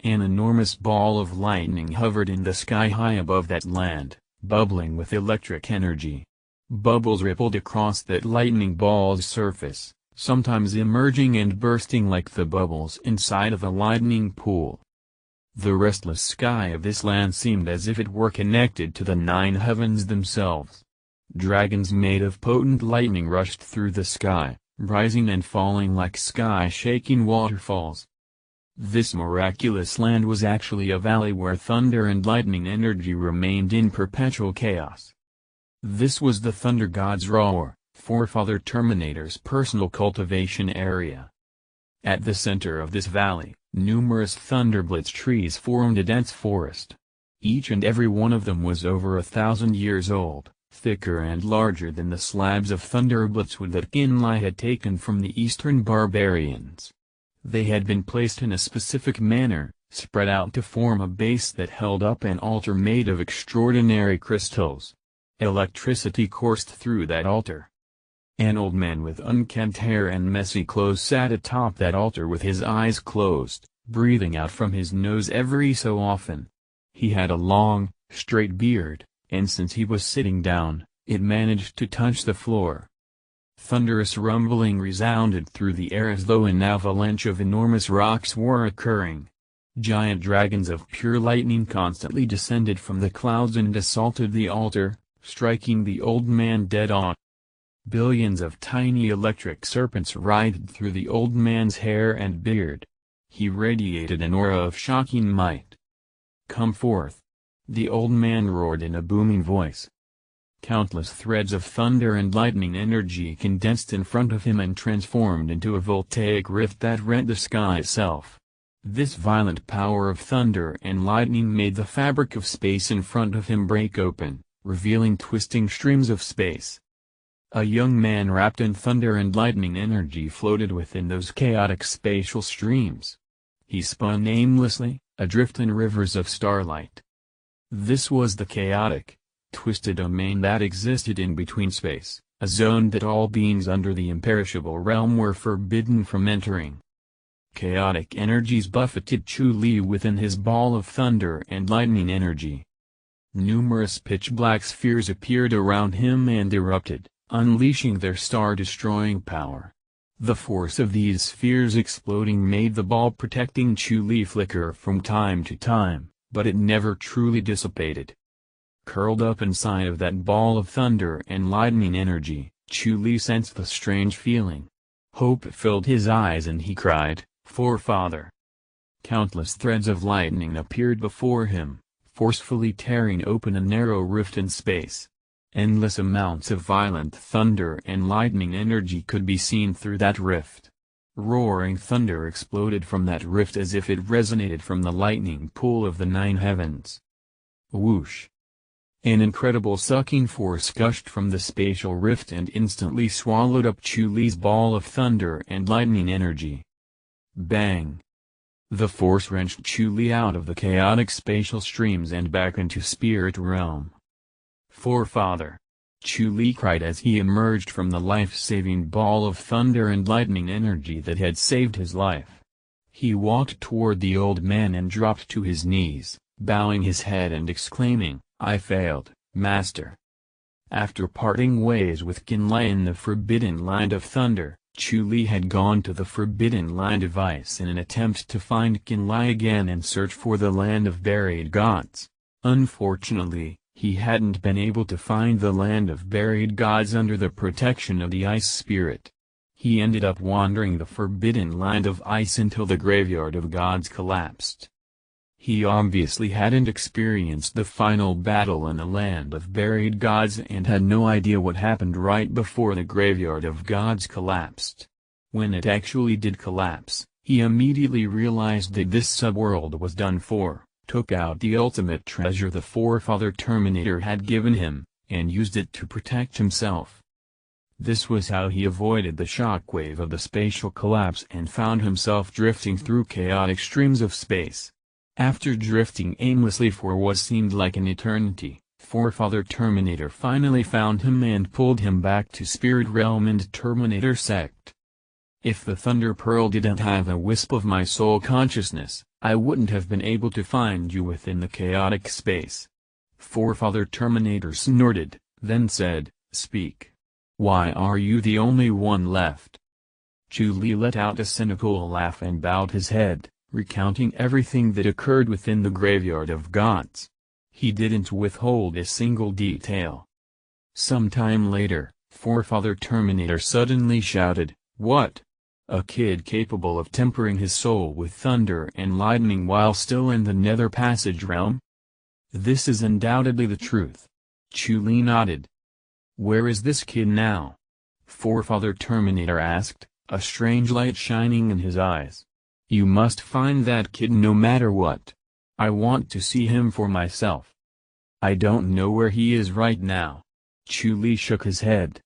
An enormous ball of lightning hovered in the sky high above that land, bubbling with electric energy. Bubbles rippled across that lightning ball's surface, sometimes emerging and bursting like the bubbles inside of a lightning pool. The restless sky of this land seemed as if it were connected to the 9 heavens themselves. Dragons made of potent lightning rushed through the sky, rising and falling like sky-shaking waterfalls. This miraculous land was actually a valley where thunder and lightning energy remained in perpetual chaos. This was the Thunder God's Roar, forefather Terminator's personal cultivation area. At the center of this valley, numerous Thunderblitz trees formed a dense forest. Each and every one of them was over 1,000 years old, thicker and larger than the slabs of Thunderblitz wood that Nhan Ly had taken from the eastern barbarians. They had been placed in a specific manner, spread out to form a base that held up an altar made of extraordinary crystals. Electricity coursed through that altar. An old man with unkempt hair and messy clothes sat atop that altar with his eyes closed, breathing out from his nose every so often. He had a long, straight beard, and since he was sitting down, it managed to touch the floor. Thunderous rumbling resounded through the air as though an avalanche of enormous rocks were occurring. Giant dragons of pure lightning constantly descended from the clouds and assaulted the altar, striking the old man dead on. Billions of tiny electric serpents writhed through the old man's hair and beard. He radiated an aura of shocking might. "Come forth!" the old man roared in a booming voice. Countless threads of thunder and lightning energy condensed in front of him and transformed into a voltaic rift that rent the sky itself. This violent power of thunder and lightning made the fabric of space in front of him break open, revealing twisting streams of space. A young man wrapped in thunder and lightning energy floated within those chaotic spatial streams. He spun aimlessly, adrift in rivers of starlight. This was the chaotic, twisted domain that existed in between space, a zone that all beings under the imperishable realm were forbidden from entering. Chaotic energies buffeted Nhan Ly within his ball of thunder and lightning energy. Numerous pitch-black spheres appeared around him and erupted, unleashing their star-destroying power. The force of these spheres exploding made the ball protecting Nhan Ly flicker from time to time, but it never truly dissipated. Curled up inside of that ball of thunder and lightning energy, Chu Ly sensed the strange feeling. Hope filled his eyes and he cried, "Forefather!" Countless threads of lightning appeared before him, forcefully tearing open a narrow rift in space. Endless amounts of violent thunder and lightning energy could be seen through that rift. Roaring thunder exploded from that rift as if it resonated from the lightning pool of the nine heavens. Whoosh! An incredible sucking force gushed from the spatial rift and instantly swallowed up Chu Ly's ball of thunder and lightning energy. Bang! The force wrenched Chu Ly out of the chaotic spatial streams and back into spirit realm. "Forefather!" Chu Ly cried as he emerged from the life-saving ball of thunder and lightning energy that had saved his life. He walked toward the old man and dropped to his knees, bowing his head and exclaiming, "I failed, Master." After parting ways with Nhan Ly in the Forbidden Land of Thunder, Chu Ly had gone to the Forbidden Land of Ice in an attempt to find Nhan Ly again and search for the Land of Buried Gods. Unfortunately, he hadn't been able to find the Land of Buried Gods under the protection of the Ice Spirit. He ended up wandering the Forbidden Land of Ice until the Graveyard of Gods collapsed. He obviously hadn't experienced the final battle in the Land of Buried Gods and had no idea what happened right before the Graveyard of Gods collapsed. When it actually did collapse, he immediately realized that this subworld was done for, took out the ultimate treasure the Forefather Terminator had given him, and used it to protect himself. This was how he avoided the shockwave of the spatial collapse and found himself drifting through chaotic streams of space. After drifting aimlessly for what seemed like an eternity, Forefather Terminator finally found him and pulled him back to Spirit Realm and Terminator Sect. "If the Thunder Pearl didn't have a wisp of my soul consciousness, I wouldn't have been able to find you within the chaotic space." Forefather Terminator snorted, then said, "Speak. Why are you the only one left?" Chu Ly let out a cynical laugh and bowed his head, recounting everything that occurred within the Graveyard of Gods. He didn't withhold a single detail. Sometime later, Forefather Terminator suddenly shouted, "What? A kid capable of tempering his soul with thunder and lightning while still in the Nether Passage realm? This is undoubtedly the truth." Chu Ly nodded. "Where is this kid now?" Forefather Terminator asked, a strange light shining in his eyes. "You must find that kid no matter what. I want to see him for myself." "I don't know where he is right now." Chu Ly shook his head.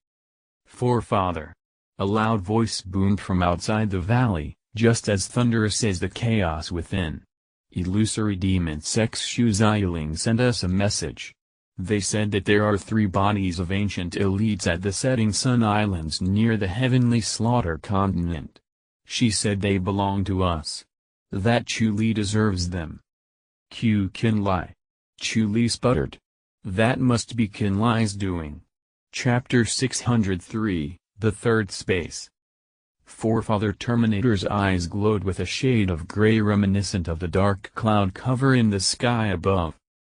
"Forefather!" A loud voice boomed from outside the valley, just as thunderous as the chaos within. "Illusory Demon Sex Shu Xiaoling sent us a message. They said that there are 3 bodies of ancient elites at the Setting Sun Islands near the Heavenly Slaughter continent. She said they belong to us. That Chu Ly deserves them." Nhan Ly. Chu Ly sputtered. "That must be Nhan Ly's doing." Chapter 603, The Third Space. Forefather Terminator's eyes glowed with a shade of gray reminiscent of the dark cloud cover in the sky above.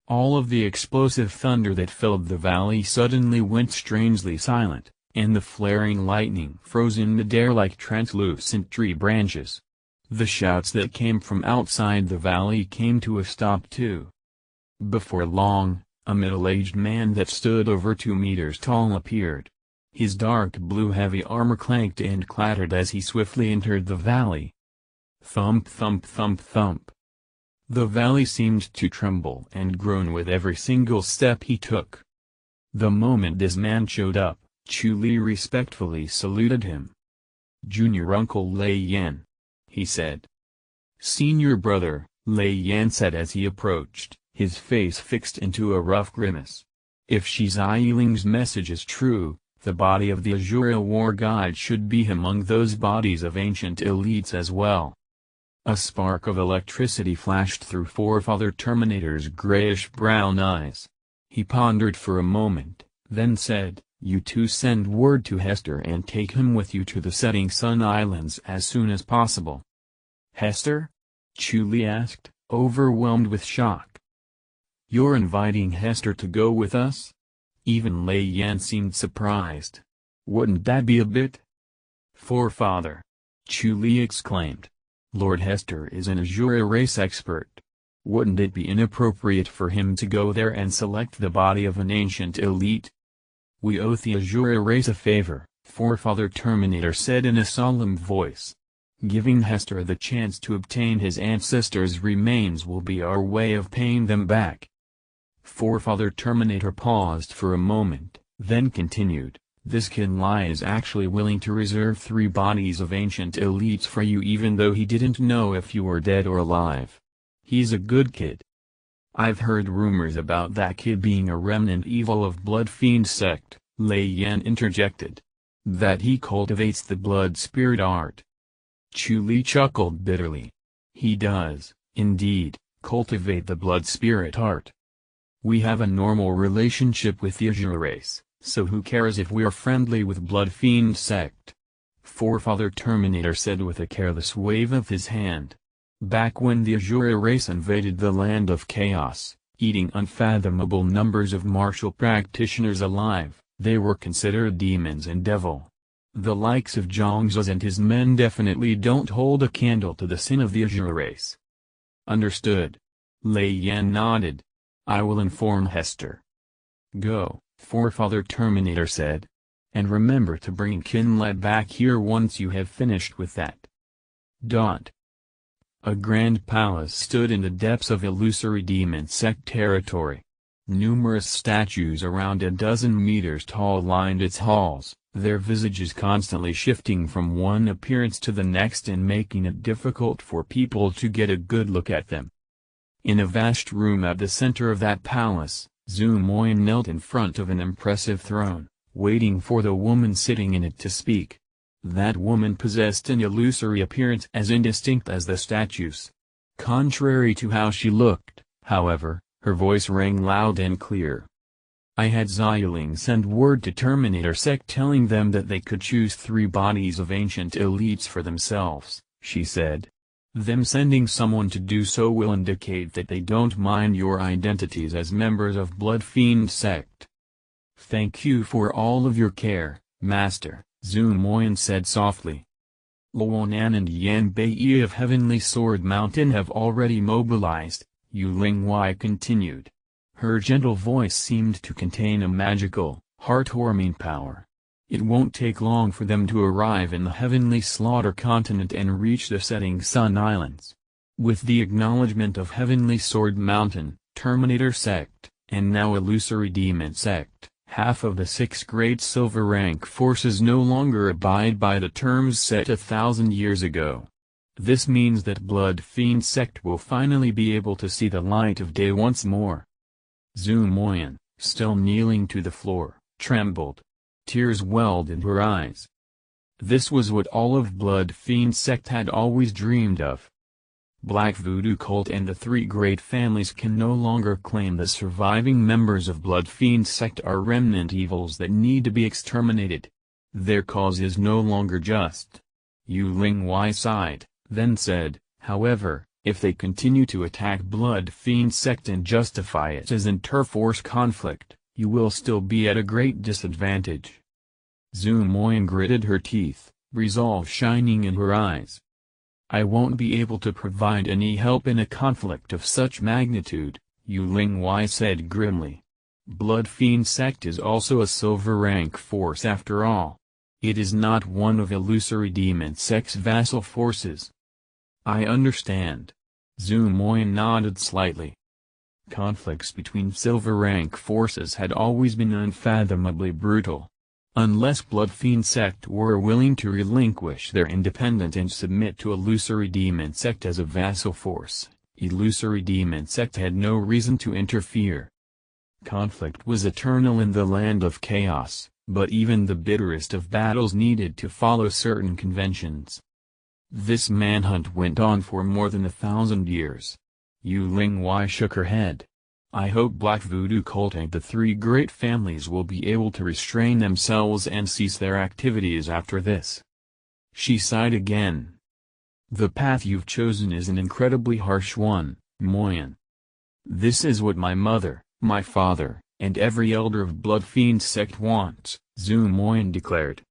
All of the explosive thunder that filled the valley suddenly went strangely silent, and the flaring lightning froze in midair like translucent tree branches. The shouts that came from outside the valley came to a stop too. Before long, a middle-aged man that stood over 2 meters tall appeared. His dark blue heavy armor clanked and clattered as he swiftly entered the valley. Thump thump thump thump. The valley seemed to tremble and groan with every single step he took. The moment this man showed up, Chu Ly respectfully saluted him. "Junior Uncle Lei Yan," he said. "Senior brother," Lei Yan said as he approached, his face fixed into a rough grimace. "If Shi Xiaoling's message is true, the body of the Azura war god should be among those bodies of ancient elites as well." A spark of electricity flashed through Forefather Terminator's grayish-brown eyes. He pondered for a moment, then said, "You two send word to Hester and take him with you to the Setting Sun Islands as soon as possible." "Hester?" Chu Ly asked, overwhelmed with shock. "You're inviting Hester to go with us?" Even Lei Yan seemed surprised. Wouldn't that be a bit? Forefather! Nhan Ly exclaimed. Lord Hester is an Azure race expert. Wouldn't it be inappropriate for him to go there and select the body of an ancient elite? We owe the Azure race a favor, Forefather Terminator said in a solemn voice. Giving Hester the chance to obtain his ancestors' remains will be our way of paying them back. Forefather Terminator paused for a moment, then continued, this Nhan Ly is actually willing to reserve 3 bodies of ancient elites for you even though he didn't know if you were dead or alive. He's a good kid. I've heard rumors about that kid being a remnant evil of Blood Fiend sect, Lei Yan interjected. That he cultivates the blood spirit art. Nhan Ly chuckled bitterly. He does, indeed, cultivate the blood spirit art. We have a normal relationship with the Azure race, so who cares if we're friendly with Blood Fiend sect? Forefather Terminator said with a careless wave of his hand. Back when the Azure race invaded the land of chaos, eating unfathomable numbers of martial practitioners alive, they were considered demons and devil. The likes of Zhongzhou and his men definitely don't hold a candle to the sin of the Azure race. Understood. Lei Yan nodded. I will inform Hester. Go, Forefather Terminator said. And remember to bring Nhan Ly back here once you have finished with that. A grand palace stood in the depths of illusory demon sect territory. Numerous statues around a dozen meters tall lined its halls, their visages constantly shifting from one appearance to the next and making it difficult for people to get a good look at them. In a vast room at the center of that palace, Zhu Moyan knelt in front of an impressive throne, waiting for the woman sitting in it to speak. That woman possessed an illusory appearance as indistinct as the statues. Contrary to how she looked, however, her voice rang loud and clear. I had Xiaoling send word to Terminator Sect telling them that they could choose 3 bodies of ancient elites for themselves, she said. Them sending someone to do so will indicate that they don't mind your identities as members of Blood Fiend Sect. Thank you for all of your care, Master, Zhu Moyan said softly. Luonan and Yan Bei of Heavenly Sword Mountain have already mobilized, Yu Lingwei continued. Her gentle voice seemed to contain a magical, heartwarming power. It won't take long for them to arrive in the Heavenly Slaughter Continent and reach the Setting Sun Islands. With the acknowledgement of Heavenly Sword Mountain, Terminator Sect, and now Illusory Demon Sect, half of the 6 great silver rank forces no longer abide by the terms set 1,000 years ago. This means that Blood Fiend Sect will finally be able to see the light of day once more. Zhu Moyan, still kneeling to the floor, trembled. Tears welled in her eyes. This was what all of Blood Fiend Sect had always dreamed of. Black Voodoo Cult and the 3 great families can no longer claim that surviving members of Blood Fiend Sect are remnant evils that need to be exterminated. Their cause is no longer just. Yu Lingwei sighed, then said, however, if they continue to attack Blood Fiend Sect and justify it as interforce conflict, you will still be at a great disadvantage. Zhu Moyan gritted her teeth, resolve shining in her eyes. I won't be able to provide any help in a conflict of such magnitude, Yu Lingwei said grimly. Blood Fiend Sect is also a silver rank force after all. It is not one of Illusory Demon Sect's vassal forces. I understand. Zhu Moyan nodded slightly. Conflicts between silver rank forces had always been unfathomably brutal. Unless Blood Fiend Sect were willing to relinquish their independence and submit to Illusory Demon Sect as a vassal force, Illusory Demon Sect had no reason to interfere. Conflict was eternal in the land of chaos, but even the bitterest of battles needed to follow certain conventions. This manhunt went on for more than 1,000 years. Yu Lingwei shook her head. I hope Black Voodoo Cult and the 3 great families will be able to restrain themselves and cease their activities after this. She sighed again. The path you've chosen is an incredibly harsh one, Moyan. This is what my mother, my father, and every elder of Blood Fiend Sect wants, Zhu Moyin declared.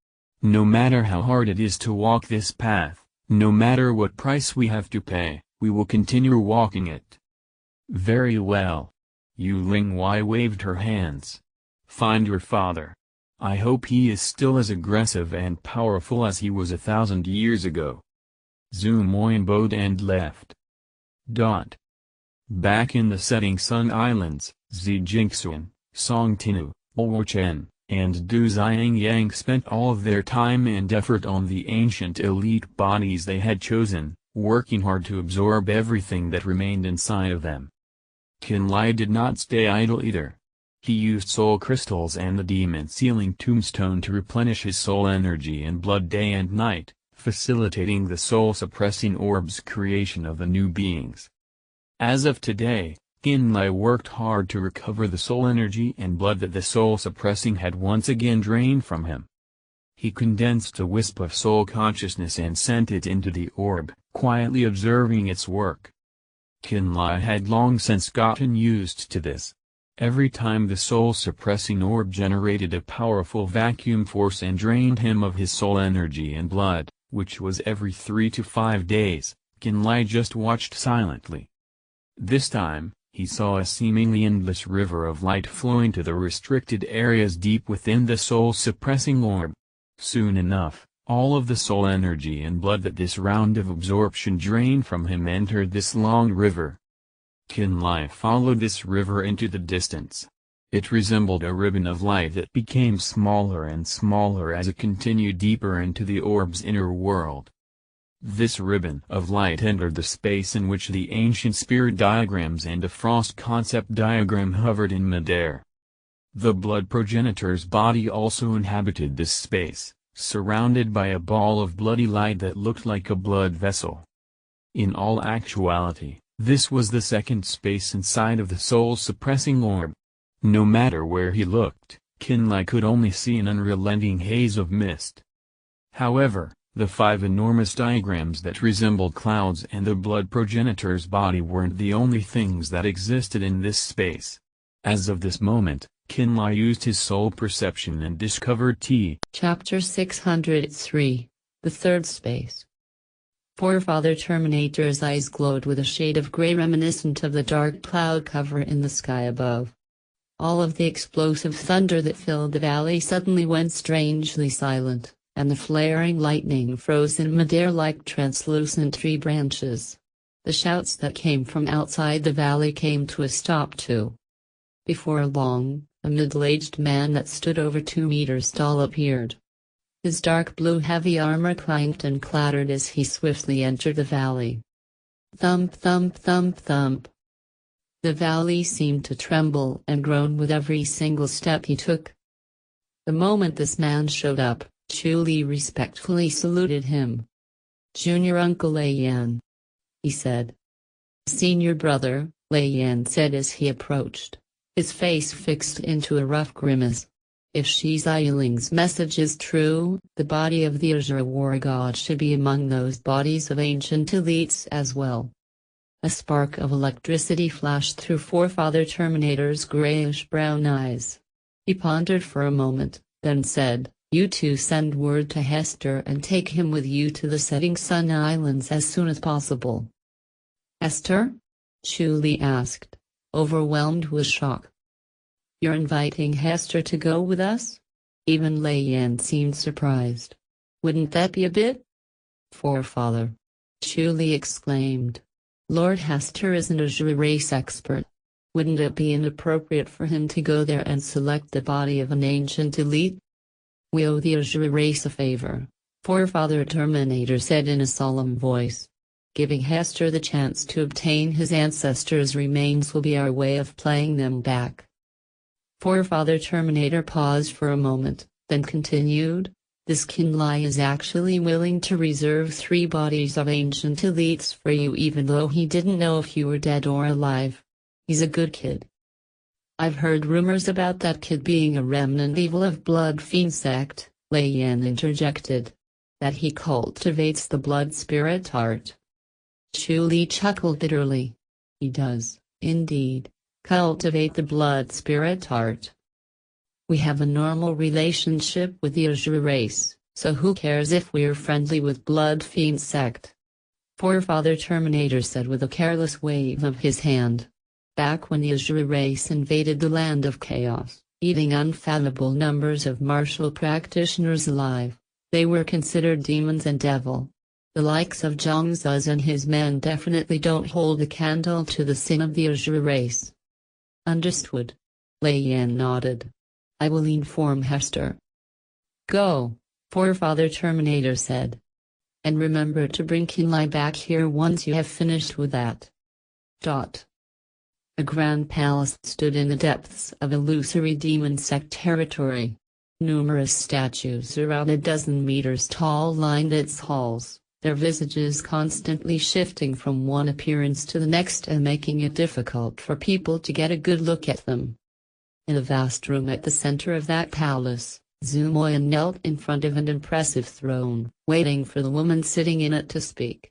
No matter how hard it is to walk this path, no matter what price we have to pay, we will continue walking it. Very well. Yu Lingwei waved her hands. Find your father. I hope he is still as aggressive and powerful as he was 1,000 years ago. Zhu Moyin bowed and left. Back in the setting Sun Islands, Zi Jingxuan, Song Tinu, Luo Chen, and Du Xiangyang spent all of their time and effort on the ancient elite bodies they had chosen, working hard to absorb everything that remained inside of them. Nhan Ly did not stay idle either. He used soul crystals and the demon-sealing tombstone to replenish his soul energy and blood day and night, facilitating the soul-suppressing orb's creation of the new beings. As of today, Nhan Ly worked hard to recover the soul energy and blood that the soul-suppressing had once again drained from him. He condensed a wisp of soul consciousness and sent it into the orb, quietly observing its work. Nhan Ly had long since gotten used to this. Every time the soul-suppressing orb generated a powerful vacuum force and drained him of his soul energy and blood, which was every 3 to 5 days, Nhan Ly just watched silently. This time, he saw a seemingly endless river of light flowing to the restricted areas deep within the soul-suppressing orb. Soon enough, all of the soul energy and blood that this round of absorption drained from him entered this long river. Nhan Ly followed this river into the distance. It resembled a ribbon of light that became smaller and smaller as it continued deeper into the orb's inner world. This ribbon of light entered the space in which the ancient spirit diagrams and a frost concept diagram hovered in midair. The blood progenitor's body also inhabited this space, surrounded by a ball of bloody light that looked like a blood vessel. In all actuality, this was the second space inside of the soul-suppressing orb. No matter where he looked, Nhan Ly could only see an unrelenting haze of mist. However, the 5 enormous diagrams that resembled clouds and the blood progenitor's body weren't the only things that existed in this space. As of this moment, Nhan Ly used his soul perception and discovered Chapter 603, The Third Space. Forefather Terminator's eyes glowed with a shade of gray reminiscent of the dark cloud cover in the sky above. All of the explosive thunder that filled the valley suddenly went strangely silent, and the flaring lightning froze in midair like translucent tree branches. The shouts that came from outside the valley came to a stop too. Before long, a middle-aged man that stood over 2 meters tall appeared. His dark blue heavy armor clanked and clattered as he swiftly entered the valley. Thump thump thump thump. The valley seemed to tremble and groan with every single step he took. The moment this man showed up, Nhan Ly respectfully saluted him. "Junior Uncle Lei Yan," he said. "Senior brother," Lei Yan said as he approached, his face fixed into a rough grimace. If Shi Xialing's message is true, the body of the Azure War God should be among those bodies of ancient elites as well. A spark of electricity flashed through Forefather Terminator's grayish-brown eyes. He pondered for a moment, then said, "You two send word to Hester and take him with you to the Setting Sun Islands as soon as possible." "Hester?" Nhan Ly asked, overwhelmed with shock. "You're inviting Hester to go with us?" Even Lei Yan seemed surprised. "Wouldn't that be a bit?" "Forefather!" Nhan Ly exclaimed. "Lord Hester is an Azure race expert. Wouldn't it be inappropriate for him to go there and select the body of an ancient elite? We owe the Azure race a favor," Forefather Terminator said in a solemn voice. "Giving Hester the chance to obtain his ancestors' remains will be our way of paying them back." Forefather Terminator paused for a moment, then continued, "This Nhan Ly is actually willing to reserve 3 bodies of ancient elites for you even though he didn't know if you were dead or alive. He's a good kid." "I've heard rumors about that kid being a remnant evil of Blood Fiend sect," Lei Yan interjected. "That he cultivates the blood spirit art." Nhan Ly chuckled bitterly. "He does, indeed, cultivate the blood spirit art. We have a normal relationship with the Azure race, so who cares if we're friendly with Blood Fiend sect? Poor Father Terminator said with a careless wave of his hand. Back when the Azure race invaded the land of chaos, eating unfathomable numbers of martial practitioners alive, they were considered demons and devil. The likes of Zhang Zuz and his men definitely don't hold a candle to the sin of the Azure race. Understood. Lei Yan nodded. I will inform Hester. Go, poor Father Terminator said. And remember to bring Nhan Ly back here once you have finished with that. A grand palace stood in the depths of illusory demon sect territory. Numerous statues around a dozen meters tall lined its halls, their visages constantly shifting from one appearance to the next and making it difficult for people to get a good look at them. In a vast room at the center of that palace, Zhu Moyan knelt in front of an impressive throne, waiting for the woman sitting in it to speak.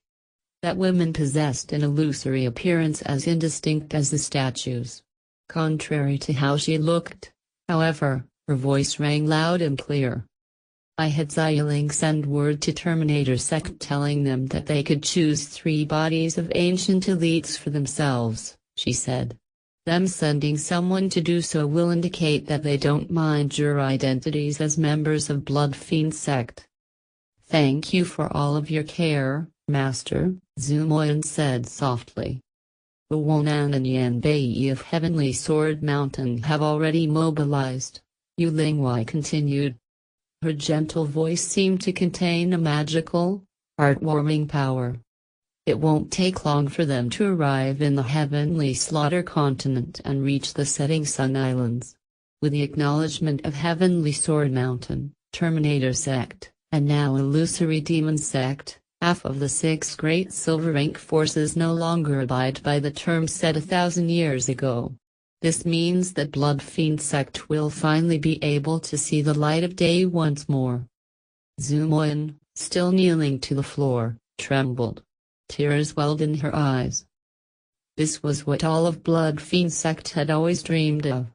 That woman possessed an illusory appearance as indistinct as the statues. Contrary to how she looked, however, her voice rang loud and clear. I had Xialing send word to Terminator Sect telling them that they could choose 3 bodies of ancient elites for themselves, she said. Them sending someone to do so will indicate that they don't mind your identities as members of Blood Fiend Sect. Thank you for all of your care, Master, Zhu Moyan said softly. The Wonan and Yan Bai of Heavenly Sword Mountain have already mobilized, Yu Lingwei continued. Her gentle voice seemed to contain a magical, heartwarming power. It won't take long for them to arrive in the Heavenly Slaughter Continent and reach the Setting Sun Islands. With the acknowledgement of Heavenly Sword Mountain, Terminator Sect, and now Illusory Demon Sect, half of the 6 great Silver Rank forces no longer abide by the term set 1,000 years ago. This means that Blood Fiend Sect will finally be able to see the light of day once more. Zhu Moyan, still kneeling to the floor, trembled. Tears welled in her eyes. This was what all of Blood Fiend Sect had always dreamed of.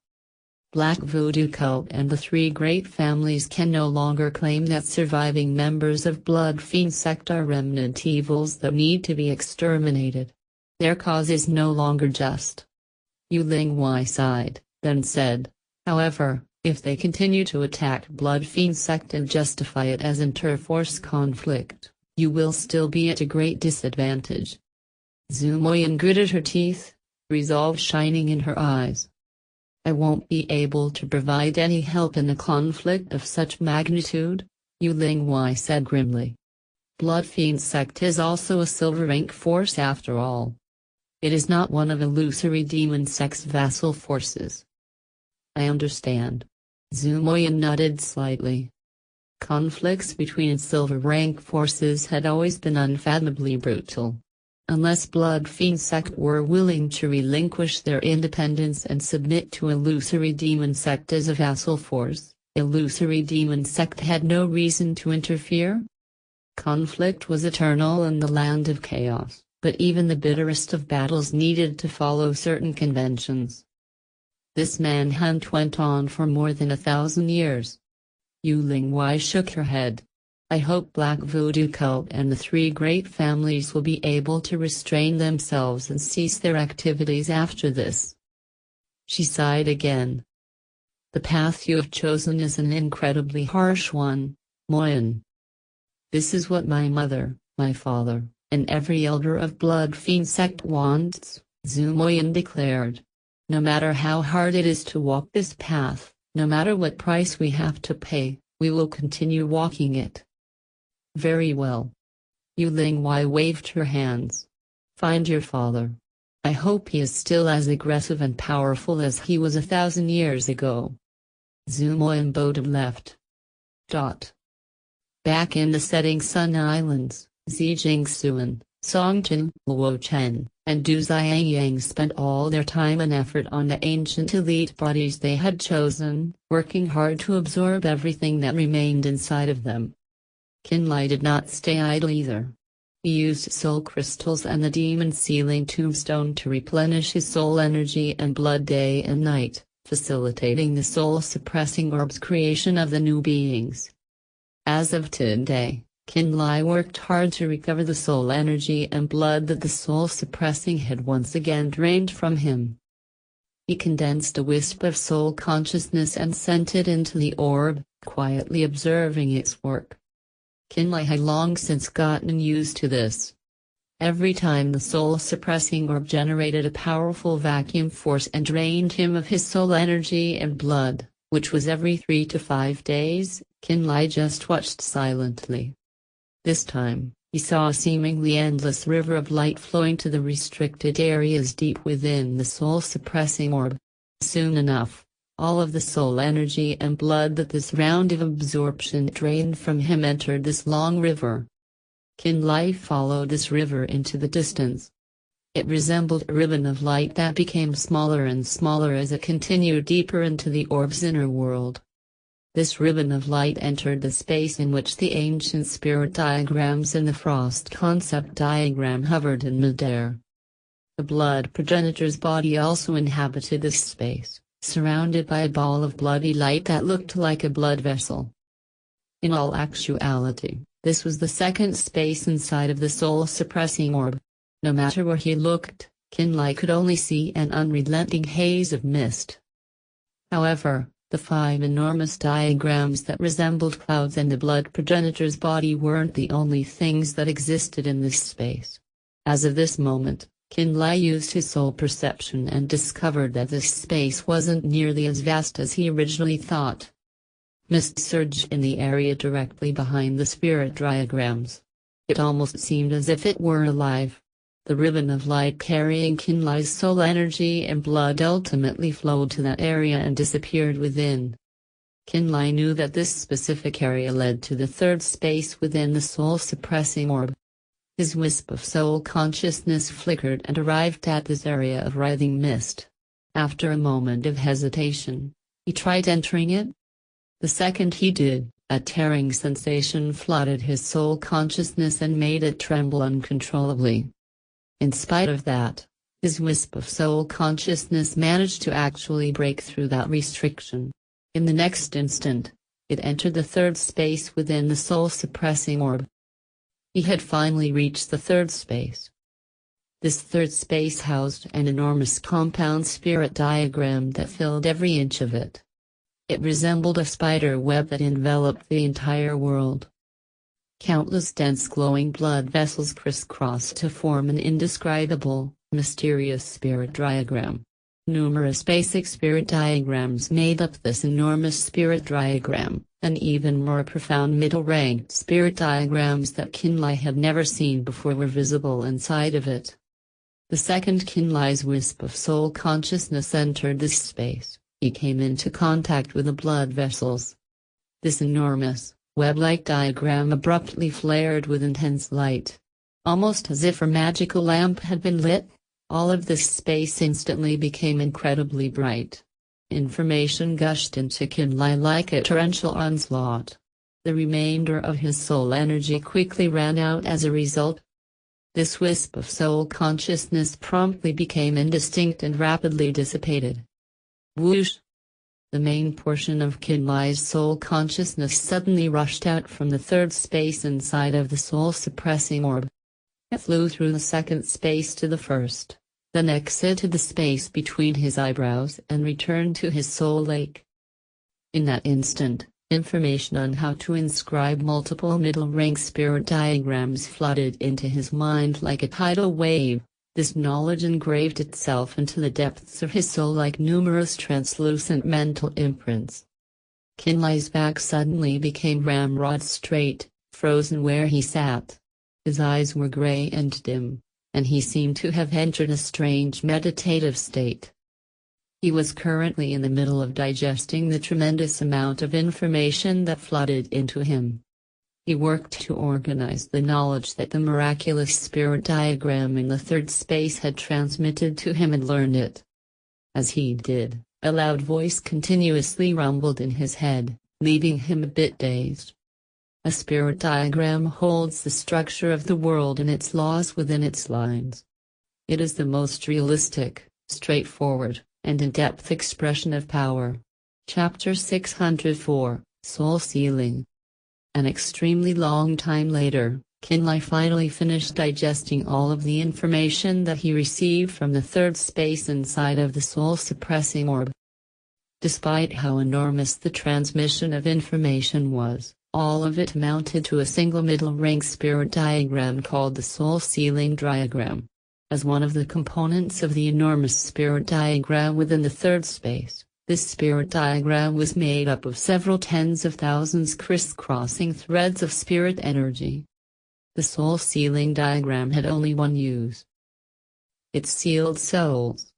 Black Voodoo Cult and the 3 great families can no longer claim that surviving members of Blood Fiend Sect are remnant evils that need to be exterminated. Their cause is no longer just. Yu Lingwei sighed, then said, however, if they continue to attack Blood Fiend Sect and justify it as interforce conflict, you will still be at a great disadvantage. Zhu Moyan gritted her teeth, resolve shining in her eyes. I won't be able to provide any help in a conflict of such magnitude, Yu Lingwei said grimly. Blood Fiend Sect is also a Silver Rank force after all. It is not one of Illusory Demon Sect's vassal forces. I understand. Zhu Moyan nodded slightly. Conflicts between Silver Rank forces had always been unfathomably brutal. Unless Blood Fiend Sect were willing to relinquish their independence and submit to Illusory Demon Sect as a vassal force, Illusory Demon Sect had no reason to interfere. Conflict was eternal in the land of chaos, but even the bitterest of battles needed to follow certain conventions. This manhunt went on for more than 1,000 years. Yu Lingwei shook her head. I hope Black Voodoo Cult and the 3 great families will be able to restrain themselves and cease their activities after this. She sighed again. The path you have chosen is an incredibly harsh one, Moyan. This is what my mother, my father, and every elder of Blood Fiend Sect wants, Zhu Moyan declared. No matter how hard it is to walk this path, no matter what price we have to pay, we will continue walking it. Very well. Yu Lingwei waved her hands. Find your father. I hope he is still as aggressive and powerful as he was 1,000 years ago. Zhu Moyan bowed and left. Back in the Setting Sun Islands, Zi Jingxuan, Songchen, Luo Chen, and Du Xiangyang spent all their time and effort on the ancient elite bodies they had chosen, working hard to absorb everything that remained inside of them. Nhan Ly did not stay idle either. He used soul crystals and the demon sealing tombstone to replenish his soul energy and blood day and night, facilitating the soul-suppressing orb's creation of the new beings. As of today, Nhan Ly worked hard to recover the soul energy and blood that the soul-suppressing had once again drained from him. He condensed a wisp of soul consciousness and sent it into the orb, quietly observing its work. Nhan Ly had long since gotten used to this. Every time the soul-suppressing orb generated a powerful vacuum force and drained him of his soul energy and blood, which was every 3 to 5 days, Nhan Ly just watched silently. This time, he saw a seemingly endless river of light flowing to the restricted areas deep within the soul-suppressing orb. Soon enough, all of the soul energy and blood that this round of absorption drained from him entered this long river. Nhan Ly followed this river into the distance. It resembled a ribbon of light that became smaller and smaller as it continued deeper into the orb's inner world. This ribbon of light entered the space in which the ancient spirit diagrams and the frost concept diagram hovered in midair. The blood progenitor's body also inhabited this space, surrounded by a ball of bloody light that looked like a blood vessel. In all actuality, this was the second space inside of the soul-suppressing orb. No matter where he looked, Nhan Ly could only see an unrelenting haze of mist. However, the 5 enormous diagrams that resembled clouds and the blood progenitor's body weren't the only things that existed in this space. As of this moment, Nhan Ly used his soul perception and discovered that this space wasn't nearly as vast as he originally thought. Mist surged in the area directly behind the spirit diagrams. It almost seemed as if it were alive. The ribbon of light carrying Nhan Ly's soul energy and blood ultimately flowed to that area and disappeared within. Nhan Ly knew that this specific area led to the third space within the soul-suppressing orb. His wisp of soul consciousness flickered and arrived at this area of writhing mist. After a moment of hesitation, he tried entering it. The second he did, a tearing sensation flooded his soul consciousness and made it tremble uncontrollably. In spite of that, his wisp of soul consciousness managed to actually break through that restriction. In the next instant, it entered the third space within the soul-suppressing orb. He had finally reached the third space. This third space housed an enormous compound spirit diagram that filled every inch of it. It resembled a spider web that enveloped the entire world. Countless dense glowing blood vessels crisscrossed to form an indescribable, mysterious spirit diagram. Numerous basic spirit diagrams made up this enormous spirit diagram, and even more profound middle-ranked spirit diagrams that Nhan Ly had never seen before were visible inside of it. The second Nhan Ly's wisp of soul consciousness entered this space, he came into contact with the blood vessels. This enormous, web-like diagram abruptly flared with intense light. Almost as if a magical lamp had been lit, all of this space instantly became incredibly bright. Information gushed into Nhan Ly like a torrential onslaught. The remainder of his soul energy quickly ran out as a result. This wisp of soul consciousness promptly became indistinct and rapidly dissipated. Whoosh! The main portion of Nhan Ly's soul consciousness suddenly rushed out from the third space inside of the soul-suppressing orb. It flew through the second space to the first, then exited the space between his eyebrows and returned to his soul lake. In that instant, information on how to inscribe multiple middle-rank spirit diagrams flooded into his mind like a tidal wave. This knowledge engraved itself into the depths of his soul like numerous translucent mental imprints. Nhan Ly's back suddenly became ramrod straight, frozen where he sat. His eyes were gray and dim, and he seemed to have entered a strange meditative state. He was currently in the middle of digesting the tremendous amount of information that flooded into him. He worked to organize the knowledge that the miraculous spirit diagram in the third space had transmitted to him and learned it. As he did, a loud voice continuously rumbled in his head, leaving him a bit dazed. A spirit diagram holds the structure of the world and its laws within its lines. It is the most realistic, straightforward, and in-depth expression of power. Chapter 604, Soul Sealing. An extremely long time later, Nhan Ly finally finished digesting all of the information that he received from the third space inside of the soul-suppressing orb. Despite how enormous the transmission of information was, all of it amounted to a single middle-ring spirit diagram called the Soul Sealing Diagram. As one of the components of the enormous spirit diagram within the third space, this spirit diagram was made up of several tens of thousands crisscrossing threads of spirit energy. The soul sealing diagram had only one use. It sealed souls.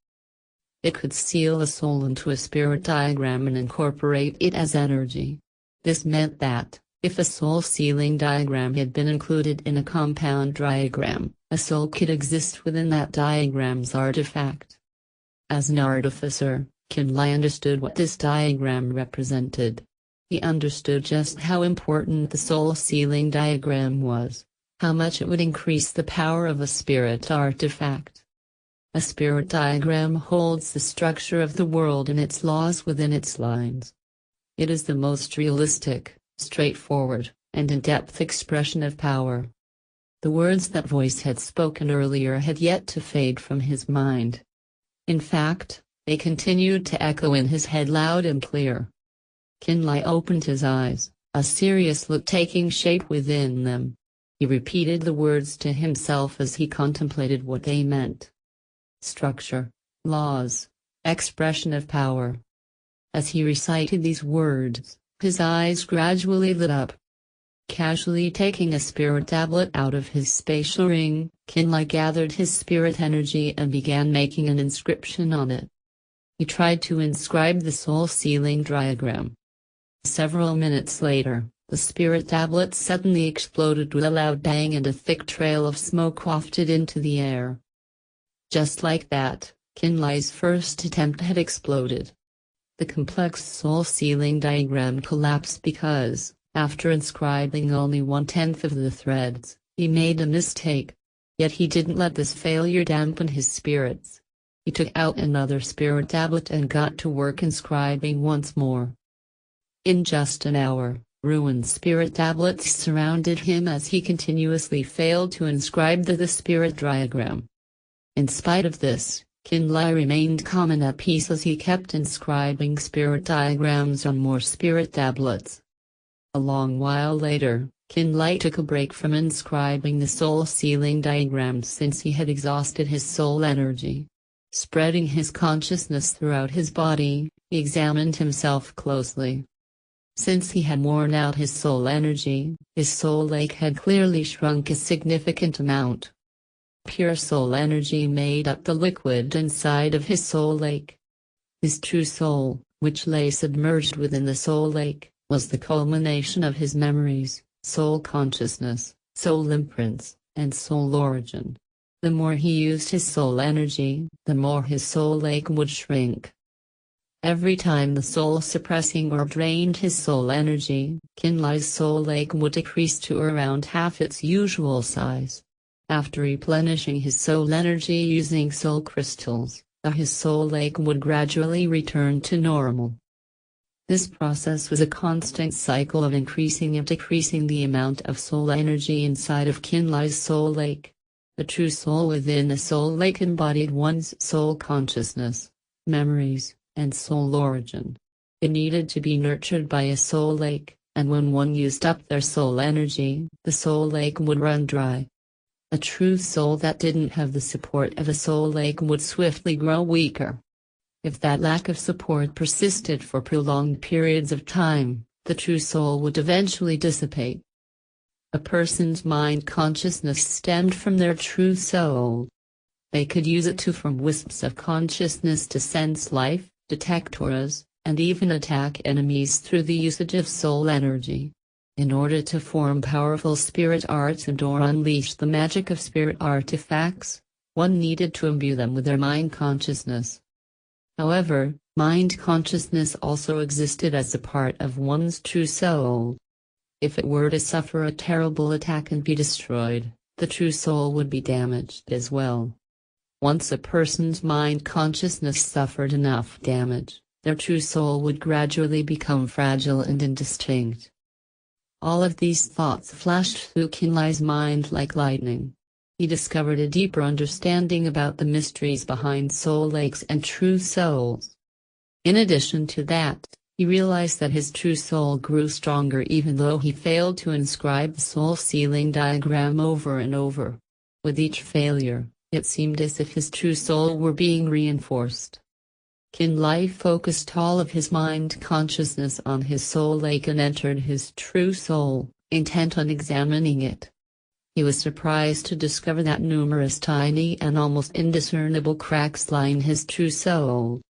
It could seal a soul into a spirit diagram and incorporate it as energy. This meant that, if a soul sealing diagram had been included in a compound diagram, a soul could exist within that diagram's artifact. As an artificer, Nhan Ly understood what this diagram represented. He understood just how important the soul sealing diagram was. How much it would increase the power of a spirit artifact. A spirit diagram holds the structure of the world and its laws within its lines. It is the most realistic, straightforward, and in-depth expression of power. The words that voice had spoken earlier had yet to fade from his mind. In fact, they continued to echo in his head loud and clear. Nhan Ly opened his eyes, a serious look taking shape within them. He repeated the words to himself as he contemplated what they meant. Structure, laws, expression of power. As he recited these words, his eyes gradually lit up. Casually taking a spirit tablet out of his spatial ring, Nhan Ly gathered his spirit energy and began making an inscription on it. He tried to inscribe the soul sealing diagram. Several minutes later, the spirit tablet suddenly exploded with a loud bang and a thick trail of smoke wafted into the air. Just like that, Nhan Ly's first attempt had exploded. The complex soul sealing diagram collapsed because, after inscribing only 1/10 of the threads, he made a mistake. Yet he didn't let this failure dampen his spirits. He took out another spirit tablet and got to work inscribing once more. In just an hour, ruined spirit tablets surrounded him as he continuously failed to inscribe the spirit diagram. In spite of this, Nhan Ly remained calm and at peace as he kept inscribing spirit diagrams on more spirit tablets. A long while later, Nhan Ly took a break from inscribing the soul sealing diagrams since he had exhausted his soul energy. Spreading his consciousness throughout his body, he examined himself closely. Since he had worn out his soul energy, his soul lake had clearly shrunk a significant amount. Pure soul energy made up the liquid inside of his soul lake. His true soul, which lay submerged within the soul lake, was the culmination of his memories, soul consciousness, soul imprints, and soul origin. The more he used his soul energy, the more his soul lake would shrink. Every time the soul-suppressing orb drained his soul energy, Nhan Ly's soul lake would decrease to around half its usual size. After replenishing his soul energy using soul crystals, his soul lake would gradually return to normal. This process was a constant cycle of increasing and decreasing the amount of soul energy inside of Nhan Ly's soul lake. The true soul within a soul lake embodied one's soul consciousness, memories, and soul origin. It needed to be nurtured by a soul lake, and when one used up their soul energy, the soul lake would run dry. A true soul that didn't have the support of a soul lake would swiftly grow weaker. If that lack of support persisted for prolonged periods of time, the true soul would eventually dissipate. A person's mind consciousness stemmed from their true soul. They could use it to form wisps of consciousness to sense life, detect auras, and even attack enemies through the usage of soul energy. In order to form powerful spirit arts and/or unleash the magic of spirit artifacts, one needed to imbue them with their mind consciousness. However, mind consciousness also existed as a part of one's true soul. If it were to suffer a terrible attack and be destroyed, the true soul would be damaged as well. Once a person's mind consciousness suffered enough damage, their true soul would gradually become fragile and indistinct. All of these thoughts flashed through Nhan Ly's mind like lightning. He discovered a deeper understanding about the mysteries behind soul lakes and true souls. In addition to that, he realized that his true soul grew stronger even though he failed to inscribe the soul sealing diagram over and over. With each failure, it seemed as if his true soul were being reinforced. Nhan Ly focused all of his mind consciousness on his soul lake and entered his true soul, intent on examining it. He was surprised to discover that numerous tiny and almost indiscernible cracks line his true soul.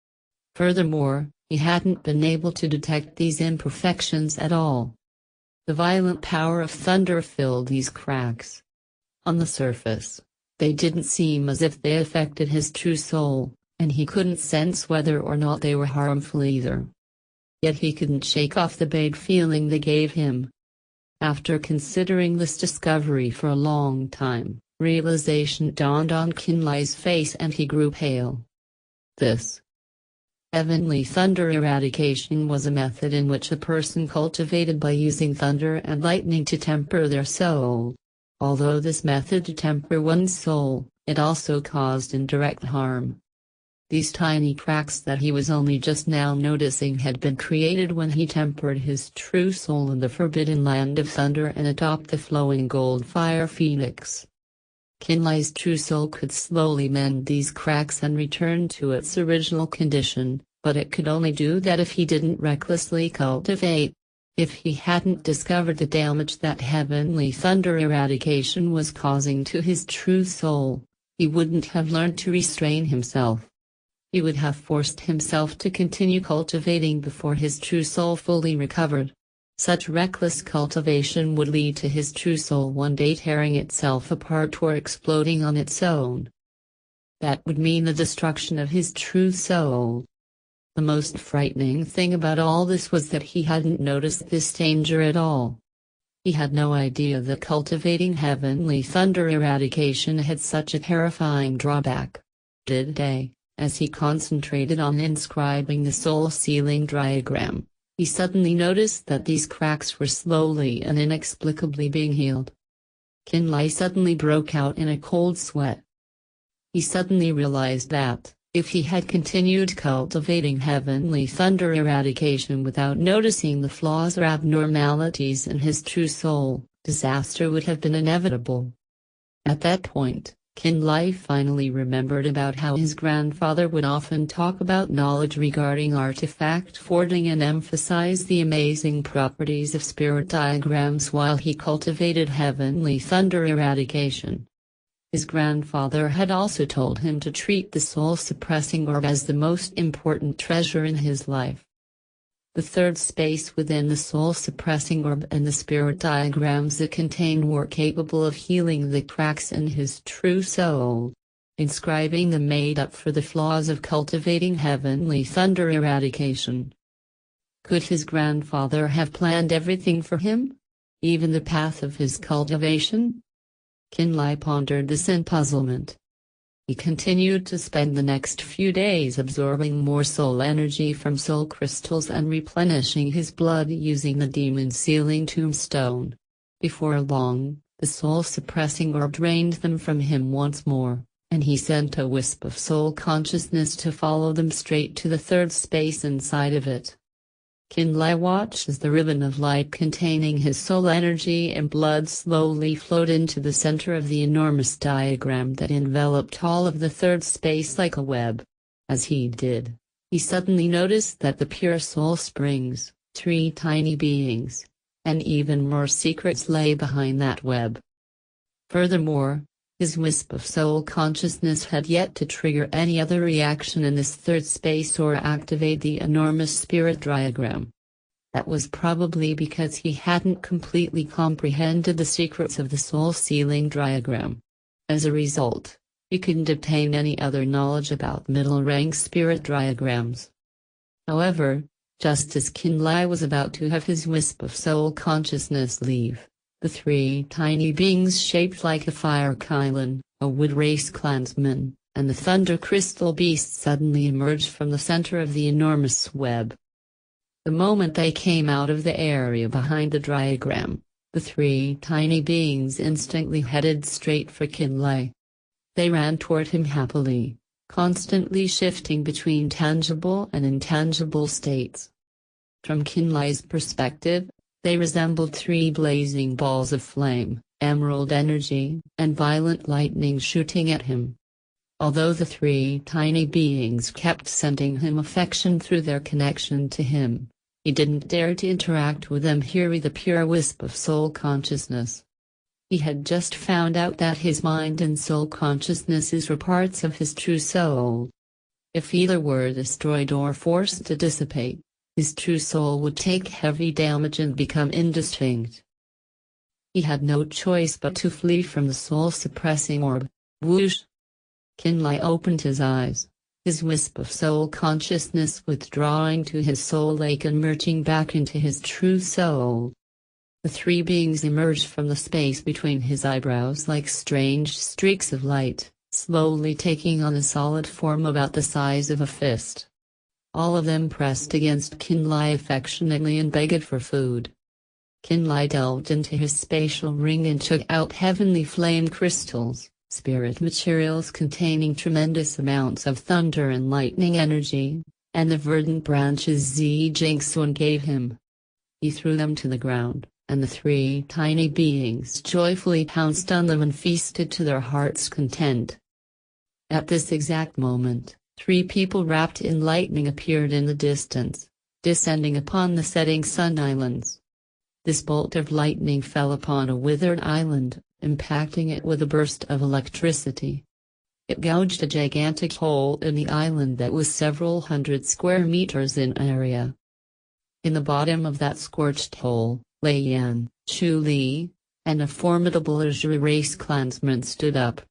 Furthermore, he hadn't been able to detect these imperfections at all. The violent power of thunder filled these cracks. On the surface, they didn't seem as if they affected his true soul, and he couldn't sense whether or not they were harmful either. Yet he couldn't shake off the bad feeling they gave him. After considering this discovery for a long time, realization dawned on Nhan Ly's face and he grew pale. This heavenly thunder eradication was a method in which a person cultivated by using thunder and lightning to temper their soul. Although this method to temper one's soul, it also caused indirect harm. These tiny cracks that he was only just now noticing had been created when he tempered his true soul in the forbidden land of thunder and atop the flowing gold fire phoenix. Nhan Ly's true soul could slowly mend these cracks and return to its original condition, but it could only do that if he didn't recklessly cultivate. If he hadn't discovered the damage that heavenly thunder eradication was causing to his true soul, he wouldn't have learned to restrain himself. He would have forced himself to continue cultivating before his true soul fully recovered. Such reckless cultivation would lead to his true soul one day tearing itself apart or exploding on its own. That would mean the destruction of his true soul. The most frightening thing about all this was that he hadn't noticed this danger at all. He had no idea that cultivating heavenly thunder eradication had such a terrifying drawback. Today, as he concentrated on inscribing the soul sealing diagram, he suddenly noticed that these cracks were slowly and inexplicably being healed. Nhan Ly suddenly broke out in a cold sweat. He suddenly realized that, if he had continued cultivating heavenly thunder eradication without noticing the flaws or abnormalities in his true soul, disaster would have been inevitable. At that point, Nhan Ly finally remembered about how his grandfather would often talk about knowledge regarding artifact forging and emphasize the amazing properties of spirit diagrams while he cultivated heavenly thunder eradication. His grandfather had also told him to treat the soul-suppressing orb as the most important treasure in his life. The third space within the soul-suppressing orb and the spirit diagrams it contained were capable of healing the cracks in his true soul. Inscribing them made up for the flaws of cultivating heavenly thunder eradication. Could his grandfather have planned everything for him? Even the path of his cultivation? Nhan Ly pondered this in puzzlement. He continued to spend the next few days absorbing more soul energy from soul crystals and replenishing his blood using the demon sealing tombstone. Before long, the soul-suppressing orb drained them from him once more, and he sent a wisp of soul consciousness to follow them straight to the third space inside of it. Nhan Ly watched as the ribbon of light containing his soul energy and blood slowly flowed into the center of the enormous diagram that enveloped all of the third space like a web. As he did, he suddenly noticed that the pure soul springs, 3 tiny beings, and even more secrets lay behind that web. Furthermore, his wisp of soul consciousness had yet to trigger any other reaction in this third space or activate the enormous spirit diagram. That was probably because he hadn't completely comprehended the secrets of the soul sealing diagram. As a result, he couldn't obtain any other knowledge about middle-rank spirit diagrams. However, just as Nhan Ly was about to have his wisp of soul consciousness leave, the 3 tiny beings shaped like a fire kylan, a wood race clansman, and the thunder crystal beast suddenly emerged from the center of the enormous web. The moment they came out of the area behind the diagram, the three tiny beings instantly headed straight for Nhan Ly. They ran toward him happily, constantly shifting between tangible and intangible states. From Nhan Ly's perspective, they resembled three blazing balls of flame, emerald energy, and violent lightning shooting at him. Although the three tiny beings kept sending him affection through their connection to him, he didn't dare to interact with them here with a pure wisp of soul consciousness. He had just found out that his mind and soul consciousnesses were parts of his true soul. If either were destroyed or forced to dissipate, his true soul would take heavy damage and become indistinct. He had no choice but to flee from the soul-suppressing orb. Whoosh! Nhan Ly opened his eyes, his wisp of soul consciousness withdrawing to his soul lake and merging back into his true soul. The three beings emerged from the space between his eyebrows like strange streaks of light, slowly taking on a solid form about the size of a fist. All of them pressed against Nhan Ly affectionately and begged for food. Nhan Ly delved into his spatial ring and took out heavenly flame crystals, spirit materials containing tremendous amounts of thunder and lightning energy, and the verdant branches Jingsun gave him. He threw them to the ground, and the three tiny beings joyfully pounced on them and feasted to their heart's content. At this exact moment, three people wrapped in lightning appeared in the distance, descending upon the setting sun islands. This bolt of lightning fell upon a withered island, impacting it with a burst of electricity. It gouged a gigantic hole in the island that was several hundred square meters in area. In the bottom of that scorched hole, Nhan Ly, and a formidable Azure race clansman stood up.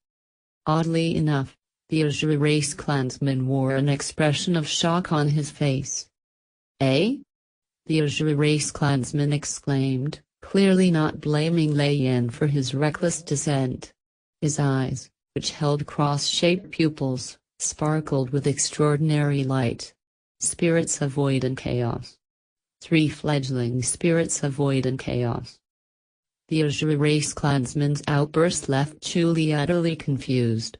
Oddly enough, the Azure race clansman wore an expression of shock on his face. "Eh?" the Azure race clansman exclaimed, clearly not blaming Nhan for his reckless descent. His eyes, which held cross-shaped pupils, sparkled with extraordinary light. Spirits of void and chaos. Three fledgling spirits of void and chaos. The Azure race clansman's outburst left Nhan Ly utterly confused.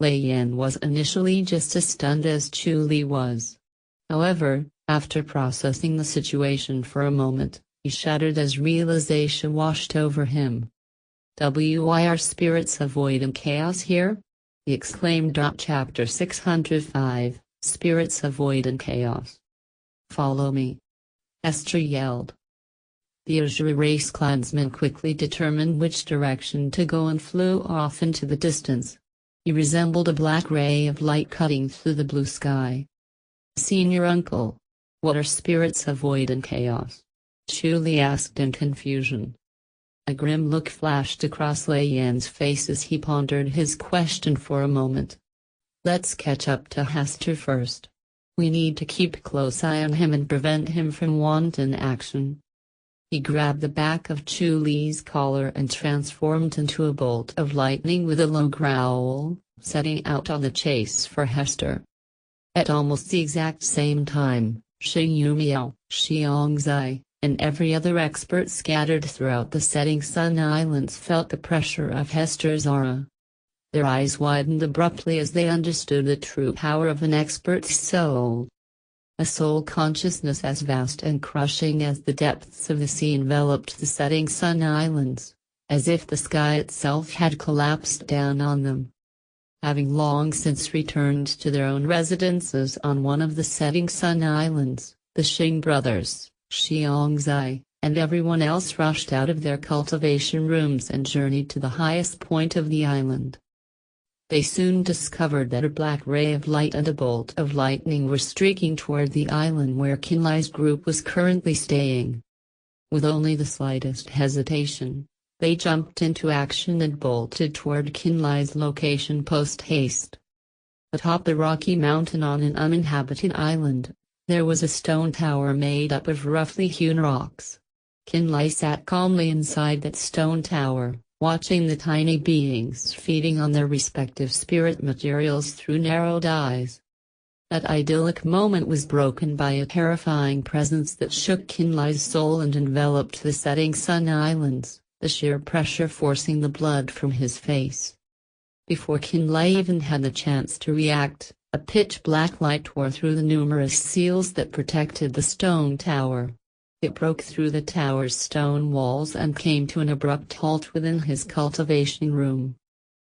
Nhan was initially just as stunned as Nhan Ly was. However, after processing the situation for a moment, he shuddered as realization washed over him. "Why are spirits of void and chaos here?" he exclaimed. Chapter 605, Spirits of Void and Chaos. "Follow me," Esther yelled. The Azure race clansman quickly determined which direction to go and flew off into the distance. He resembled a black ray of light cutting through the blue sky. "Senior uncle, what are spirits of void and chaos?" Nhan Ly asked in confusion. A grim look flashed across Nhan's face as he pondered his question for a moment. "Let's catch up to Hester first. We need to keep a close eye on him and prevent him from wanton action." He grabbed the back of Nhan Ly's collar and transformed into a bolt of lightning with a low growl, setting out on the chase for Hester. At almost the exact same time, Xing Miao, Xiangzai, and every other expert scattered throughout the setting sun islands felt the pressure of Hester's aura. Their eyes widened abruptly as they understood the true power of an expert's soul. A soul consciousness as vast and crushing as the depths of the sea enveloped the setting sun islands, as if the sky itself had collapsed down on them. Having long since returned to their own residences on one of the setting sun islands, the Xing brothers, Xiangzai, and everyone else rushed out of their cultivation rooms and journeyed to the highest point of the island. They soon discovered that a black ray of light and a bolt of lightning were streaking toward the island where Nhan Ly's group was currently staying. With only the slightest hesitation, they jumped into action and bolted toward Nhan Ly's location post-haste. Atop the rocky mountain on an uninhabited island, there was a stone tower made up of roughly hewn rocks. Nhan Ly sat calmly inside that stone tower, watching the tiny beings feeding on their respective spirit materials through narrowed eyes. That idyllic moment was broken by a terrifying presence that shook Nhan Ly's soul and enveloped the setting sun islands, the sheer pressure forcing the blood from his face. Before Nhan Ly even had the chance to react, a pitch-black light tore through the numerous seals that protected the stone tower. It broke through the tower's stone walls and came to an abrupt halt within his cultivation room.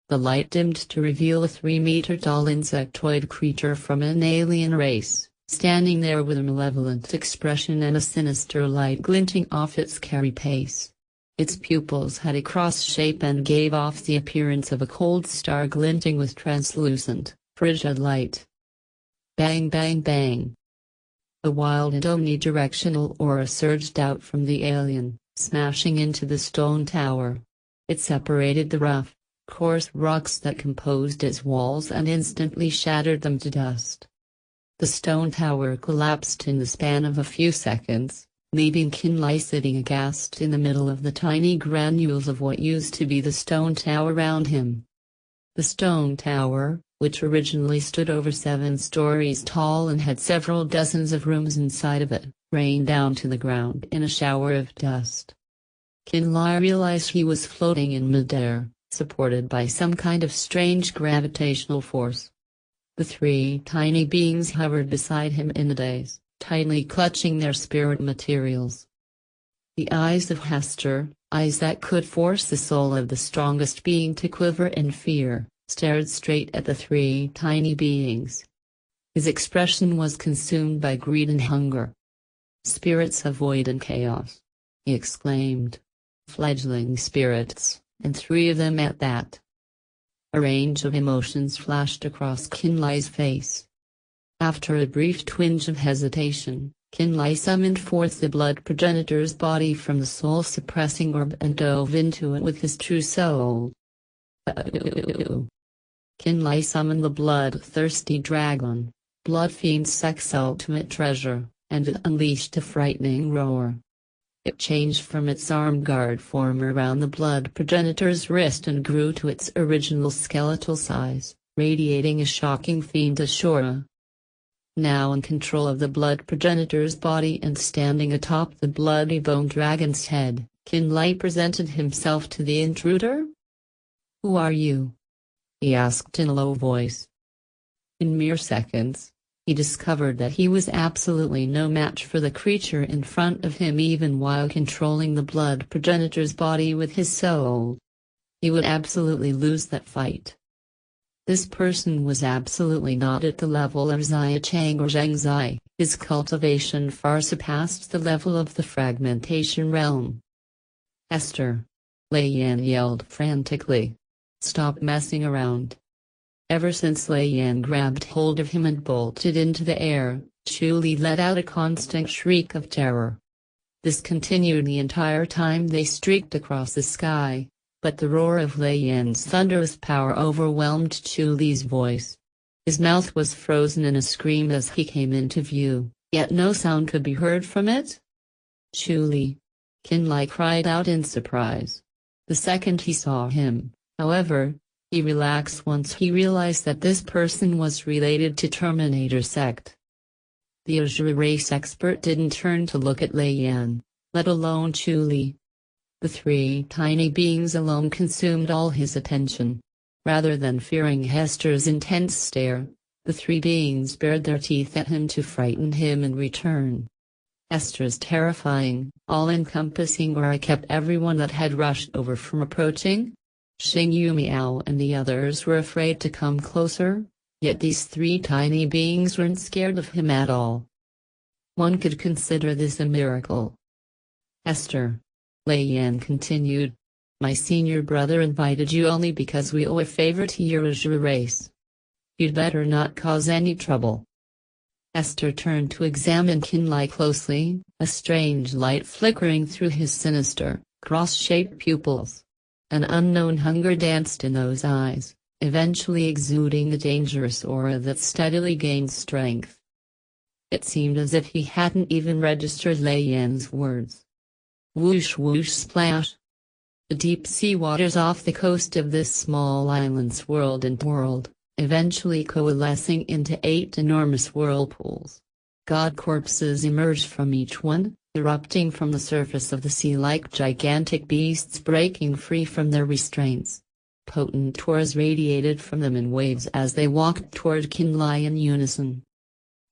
The light dimmed to reveal a 3-meter-tall insectoid creature from an alien race, standing there with a malevolent expression and a sinister light glinting off its carapace. Its pupils had a cross shape and gave off the appearance of a cold star glinting with translucent, frigid light. Bang bang bang. A wild and omnidirectional aura surged out from the alien, smashing into the stone tower. It separated the rough, coarse rocks that composed its walls and instantly shattered them to dust. The stone tower collapsed in the span of a few seconds, leaving Nhan Ly sitting aghast in the middle of the tiny granules of what used to be the stone tower around him. The stone tower, which originally stood over 7 stories tall and had several dozens of rooms inside of it, rained down to the ground in a shower of dust. Nhan Ly realized he was floating in midair, supported by some kind of strange gravitational force. The 3 tiny beings hovered beside him in a daze, tightly clutching their spirit materials. The eyes of Hester, eyes that could force the soul of the strongest being to quiver in fear, stared straight at the 3 tiny beings. His expression was consumed by greed and hunger. "Spirits of void and chaos," he exclaimed. "Fledgling spirits, and 3 of them at that." A range of emotions flashed across Nhan Ly's face. After a brief twinge of hesitation, Nhan Ly summoned forth the blood progenitor's body from the soul-suppressing orb and dove into it with his true soul. Nhan Ly summoned the blood-thirsty dragon, Blood Fiend Sect's ultimate treasure, and it unleashed a frightening roar. It changed from its armed guard form around the blood progenitor's wrist and grew to its original skeletal size, radiating a shocking fiendish aura. Now in control of the blood progenitor's body and standing atop the bloody bone dragon's head, Nhan Ly presented himself to the intruder. "Who are you?" he asked in a low voice. In mere seconds, he discovered that he was absolutely no match for the creature in front of him even while controlling the blood progenitor's body with his soul. He would absolutely lose that fight. This person was absolutely not at the level of Xia Chang or Zhang Zai. His cultivation far surpassed the level of the fragmentation realm. "Esther!" Lei Yan yelled frantically. "Stop messing around." Ever since Lei Yan grabbed hold of him and bolted into the air, Nhan Ly let out a constant shriek of terror. This continued the entire time they streaked across the sky, but the roar of Lei Yan's thunderous power overwhelmed Nhan Ly's voice. His mouth was frozen in a scream as he came into view, yet no sound could be heard from it. "Nhan Ly!" Nhan Ly cried out in surprise. The second he saw him, however, he relaxed once he realized that this person was related to Terminator Sect. The Azure race expert didn't turn to look at Lei Yan, let alone Nhan Ly. The 3 tiny beings alone consumed all his attention. Rather than fearing Hester's intense stare, the 3 beings bared their teeth at him to frighten him in return. Hester's terrifying, all-encompassing aura kept everyone that had rushed over from approaching. Xing Yu Miao and the others were afraid to come closer, yet these 3 tiny beings weren't scared of him at all. One could consider this a miracle. "Esther," Lei Yan continued, "my senior brother invited you only because we owe a favor to your Azure race. You'd better not cause any trouble." Esther turned to examine Nhan Ly closely, a strange light flickering through his sinister, cross-shaped pupils. An unknown hunger danced in those eyes, eventually exuding a dangerous aura that steadily gained strength. It seemed as if he hadn't even registered Lei Yan's words. Whoosh whoosh splash. The deep sea waters off the coast of this small island swirled and whirled, eventually coalescing into 8 enormous whirlpools. God corpses emerged from each one, erupting from the surface of the sea like gigantic beasts breaking free from their restraints. Potent auras radiated from them in waves as they walked toward Nhan Ly in unison.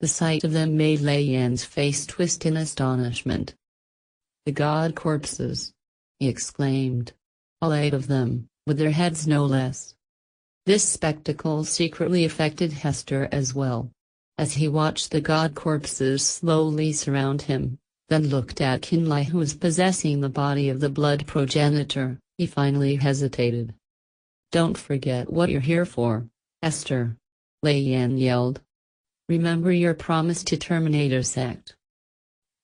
The sight of them made Lei Yan's face twist in astonishment. "The god corpses!" he exclaimed. "All 8 of them, with their heads no less." This spectacle secretly affected Hester as well. As he watched the god corpses slowly surround him, then looked at Nhan Ly who was possessing the body of the blood progenitor, he finally hesitated. "Don't forget what you're here for, Hester," Lei Yan yelled. "Remember your promise to Terminator sect."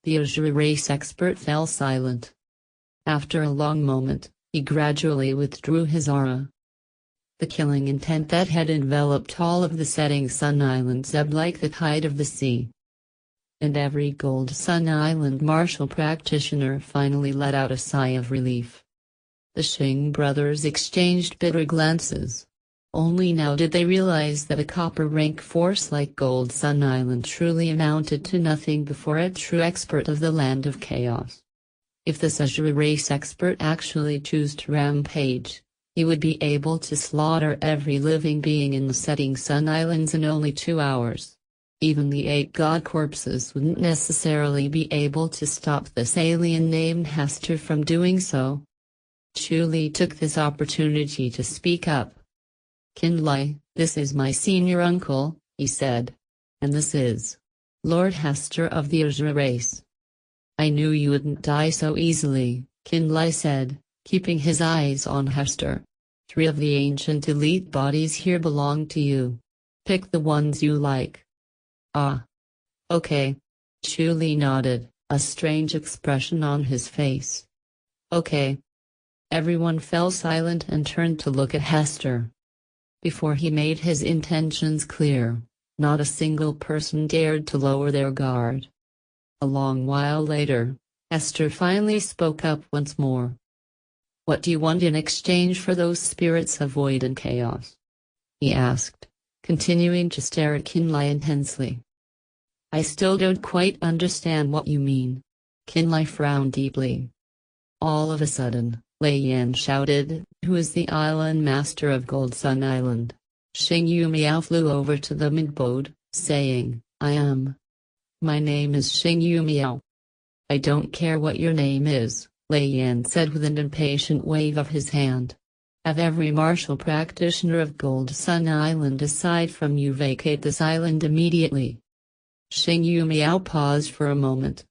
The Azure race expert fell silent. After a long moment, he gradually withdrew his aura. The killing intent that had enveloped all of the setting Sun Islands ebbed like the tide of the sea. And every Gold Sun Island martial practitioner finally let out a sigh of relief. The Xing brothers exchanged bitter glances. Only now did they realize that a copper rank force like Gold Sun Island truly amounted to nothing before a true expert of the Land of Chaos. If this Azure race expert actually chose to rampage, he would be able to slaughter every living being in the setting Sun Islands in only 2 hours. Even the 8 god corpses wouldn't necessarily be able to stop this alien named Hester from doing so. Nhan Ly took this opportunity to speak up. "Nhan Ly, this is my senior uncle," he said. "And this is Lord Hester of the Azure race." "I knew you wouldn't die so easily," Nhan Ly said, keeping his eyes on Hester. 3 of the ancient elite bodies here belong to you. Pick the ones you like." "Ah. Okay." Nhan Ly nodded, a strange expression on his face. "Okay." Everyone fell silent and turned to look at Hester. Before he made his intentions clear, not a single person dared to lower their guard. A long while later, Hester finally spoke up once more. "What do you want in exchange for those spirits of void and chaos?" he asked, continuing to stare at Nhan Ly intensely. "I still don't quite understand what you mean." Nhan Ly frowned deeply. All of a sudden, Lei Yan shouted, who is the island master of Gold Sun Island. Xing Yu Miao flew over to them and bowed, saying, My name is Xing Yu Miao." "I don't care what your name is," Lei Yan said with an impatient wave of his hand. "Have every martial practitioner of Gold Sun Island aside from you vacate this island immediately." Xing Yu Miao paused for a moment.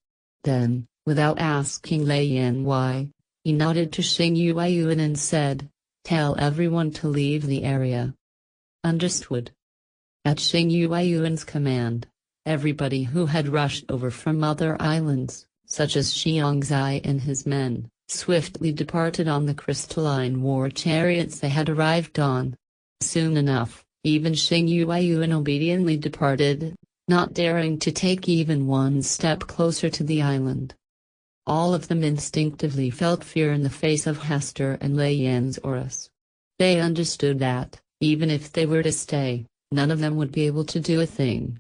Then, without asking Lei Yan why, he nodded to Xing Yuan and said, "Tell everyone to leave the area." "Understood." At Xing Yuan's command, everybody who had rushed over from other islands, such as Xiangzai and his men, swiftly departed on the crystalline war chariots they had arrived on. Soon enough, even Xing Yuan obediently departed, not daring to take even one step closer to the island. All of them instinctively felt fear in the face of Hester and Lei Yan's auras. They understood that, even if they were to stay, none of them would be able to do a thing.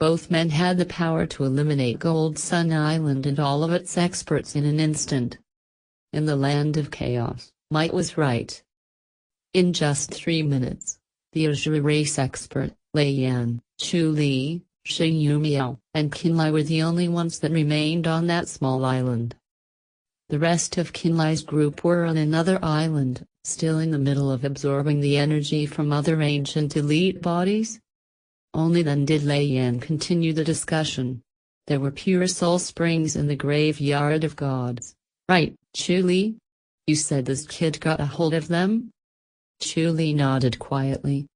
Both men had the power to eliminate Gold Sun Island and all of its experts in an instant. In the Land of Chaos, might was right. In just 3 minutes, the Azure race expert, Lei Yan, Nhan Ly, Xing Yu Miao, and Nhan Ly were the only ones that remained on that small island. The rest of Nhan Ly's group were on another island, still in the middle of absorbing the energy from other ancient elite bodies. Only then did Lei Yan continue the discussion. "There were pure soul springs in the graveyard of gods, right, Nhan Ly? You said this kid got a hold of them?" Nhan Ly nodded quietly.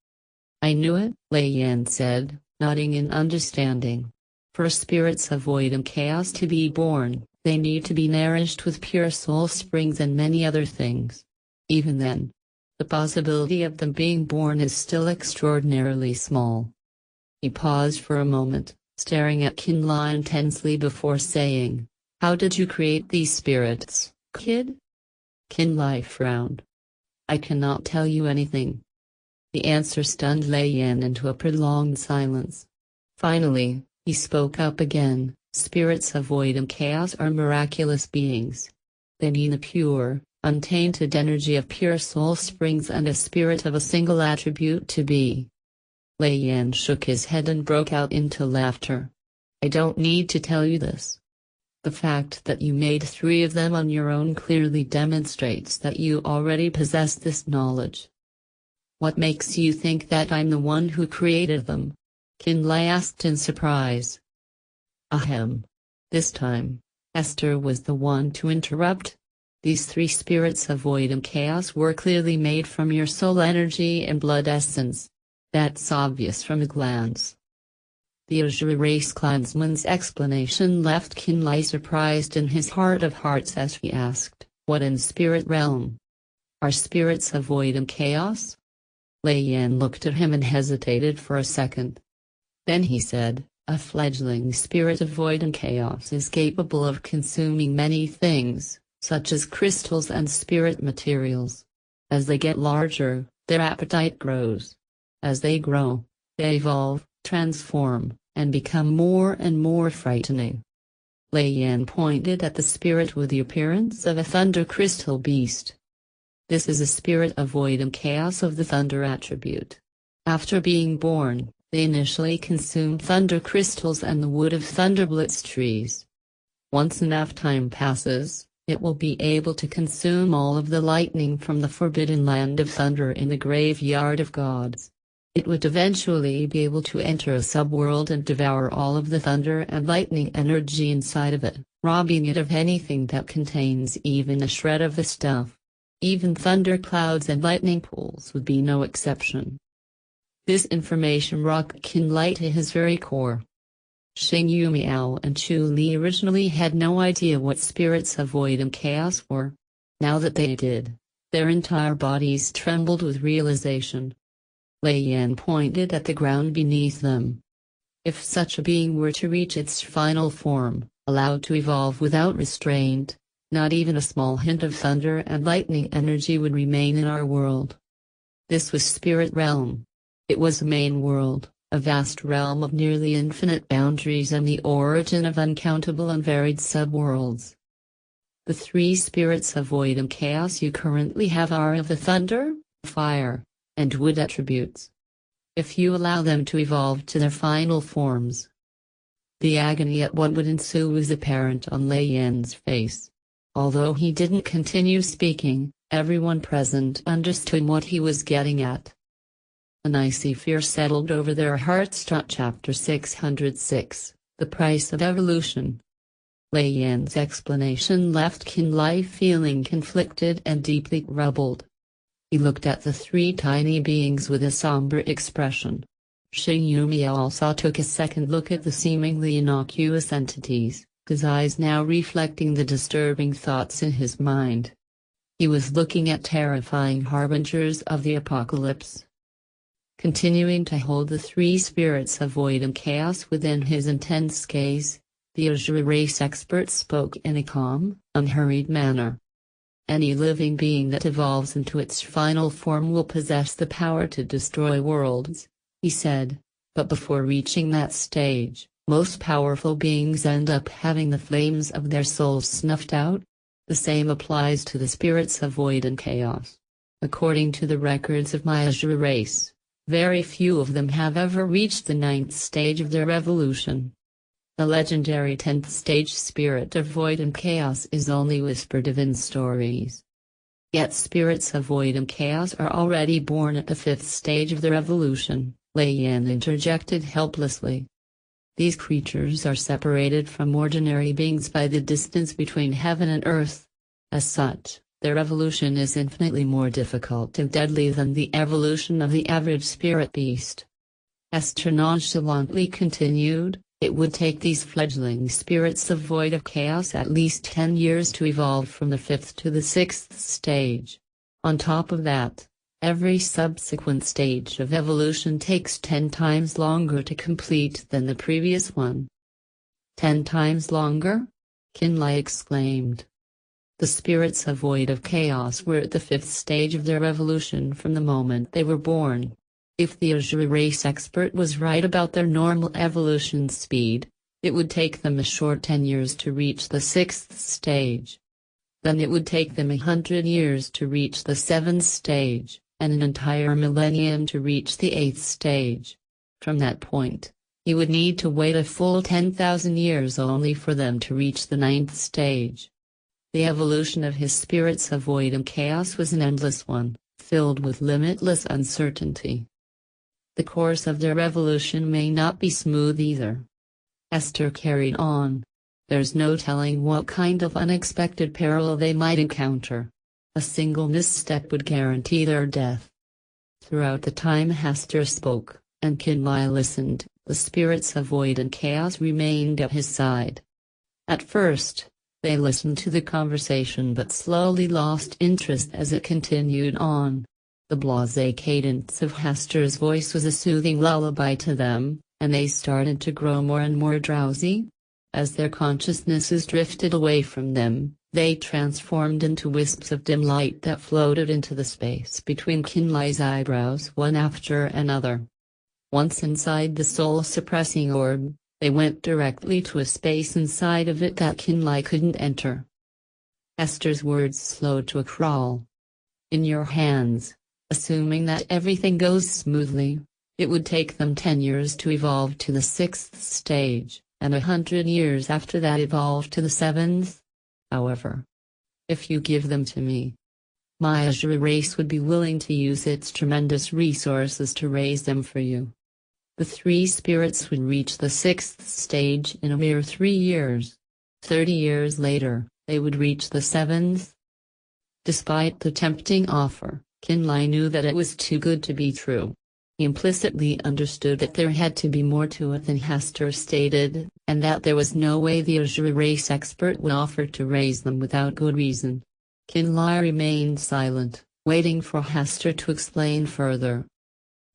"I knew it," Lei Yan said, nodding in understanding. "For spirits of void and chaos to be born, they need to be nourished with pure soul springs and many other things. Even then, the possibility of them being born is still extraordinarily small." He paused for a moment, staring at Nhan Ly intensely before saying, "How did you create these spirits, kid?" Nhan Ly frowned. I cannot tell you anything. The answer stunned Lei Yan into a prolonged silence. Finally, he spoke up again. Spirits of void and chaos are miraculous beings. They mean the pure, untainted energy of pure soul springs and a spirit of a single attribute to be. Lei Yan shook his head and broke out into laughter. I don't need to tell you this. The fact that you made 3 of them on your own clearly demonstrates that you already possess this knowledge. What makes you think that I'm the one who created them? Nhan Ly asked in surprise. Ahem. This time, Esther was the one to interrupt. These 3 spirits of void and chaos were clearly made from your soul energy and blood essence. That's obvious from a glance. The Azure Race clansman's explanation left Nhan Ly surprised in his heart of hearts as he asked, what in spirit realm? Are spirits of void and chaos? Lei Yan looked at him and hesitated for a second. Then he said, a fledgling spirit of void and chaos is capable of consuming many things, such as crystals and spirit materials. As they get larger, their appetite grows. As they grow, they evolve, transform, and become more and more frightening. Lei Yan pointed at the spirit with the appearance of a thunder crystal beast. This is a spirit of void and chaos of the thunder attribute. After being born, they initially consume thunder crystals and the wood of thunderblitz trees. Once enough time passes, it will be able to consume all of the lightning from the forbidden land of thunder in the graveyard of gods. It would eventually be able to enter a subworld and devour all of the thunder and lightning energy inside of it, robbing it of anything that contains even a shred of the stuff. Even thunder clouds and lightning pools would be no exception. This information rocked Nhan Ly to his very core. Xing Yu Miao and Chu Li originally had no idea what spirits of void and chaos were. Now that they did, their entire bodies trembled with realization. Lei Yan pointed at the ground beneath them. If such a being were to reach its final form, allowed to evolve without restraint, not even a small hint of thunder and lightning energy would remain in our world. This was spirit realm. It was a main world, a vast realm of nearly infinite boundaries and the origin of uncountable and varied subworlds. The 3 spirits of void and chaos you currently have are of the thunder, fire, and wood attributes. If you allow them to evolve to their final forms. The agony at what would ensue was apparent on Lei Yan's face. Although he didn't continue speaking, everyone present understood what he was getting at. An icy fear settled over their hearts. Chapter 606, The Price of Evolution. Lei Yan's explanation left Nhan Ly feeling conflicted and deeply troubled. He looked at the 3 tiny beings with a somber expression. Xing Yu Miao also took a second look at the seemingly innocuous entities, his eyes now reflecting the disturbing thoughts in his mind. He was looking at terrifying harbingers of the apocalypse. Continuing to hold the 3 spirits of void and chaos within his intense gaze, the Azure Race expert spoke in a calm, unhurried manner. Any living being that evolves into its final form will possess the power to destroy worlds, he said, but before reaching that stage, most powerful beings end up having the flames of their souls snuffed out. The same applies to the spirits of void and chaos. According to the records of my Azure Race, very few of them have ever reached the 9th stage of their evolution. The legendary 10th stage spirit of void and chaos is only whispered of in stories. Yet spirits of void and chaos are already born at the 5th stage of their evolution, Lei Yan interjected helplessly. These creatures are separated from ordinary beings by the distance between heaven and earth. As such, their evolution is infinitely more difficult and deadly than the evolution of the average spirit beast. Esther nonchalantly continued. It would take these fledgling spirits of void of chaos at least 10 years to evolve from the 5th to the 6th stage. On top of that, every subsequent stage of evolution takes 10 times longer to complete than the previous one. 10 times longer? Nhan Ly exclaimed. The spirits of void of chaos were at the fifth stage of their evolution from the moment they were born. If the Azure race expert was right about their normal evolution speed, it would take them a short 10 years to reach the sixth stage. Then it would take them 100 years to reach the seventh stage, and an entire millennium to reach the eighth stage. From that point, he would need to wait a full 10,000 years only for them to reach the ninth stage. The evolution of his spirits of void and chaos was an endless one, filled with limitless uncertainty. The course of their evolution may not be smooth either. Esther carried on. There's no telling what kind of unexpected peril they might encounter. A single misstep would guarantee their death. Throughout the time Hester spoke, and Nhan Ly listened, the spirits of void and chaos remained at his side. At first, they listened to the conversation but slowly lost interest as it continued on. The blasé cadence of Hester's voice was a soothing lullaby to them, and they started to grow more and more drowsy. As their consciousnesses drifted away from them, they transformed into wisps of dim light that floated into the space between Nhan Ly's eyebrows one after another. Once inside the soul-suppressing orb, they went directly to a space inside of it that Nhan Ly couldn't enter. Esther's words slowed to a crawl. In your hands, assuming that everything goes smoothly, it would take them 10 years to evolve to the sixth stage, and 100 years after that evolve to the seventh. However, if you give them to me, my Azure race would be willing to use its tremendous resources to raise them for you. The three spirits would reach the sixth stage in a mere 3 years. 30 years later, they would reach the seventh. Despite the tempting offer, Nhan Ly knew that it was too good to be true. He implicitly understood that there had to be more to it than Hester stated, and that there was no way the Azure race expert would offer to raise them without good reason. Nhan Ly remained silent, waiting for Hester to explain further.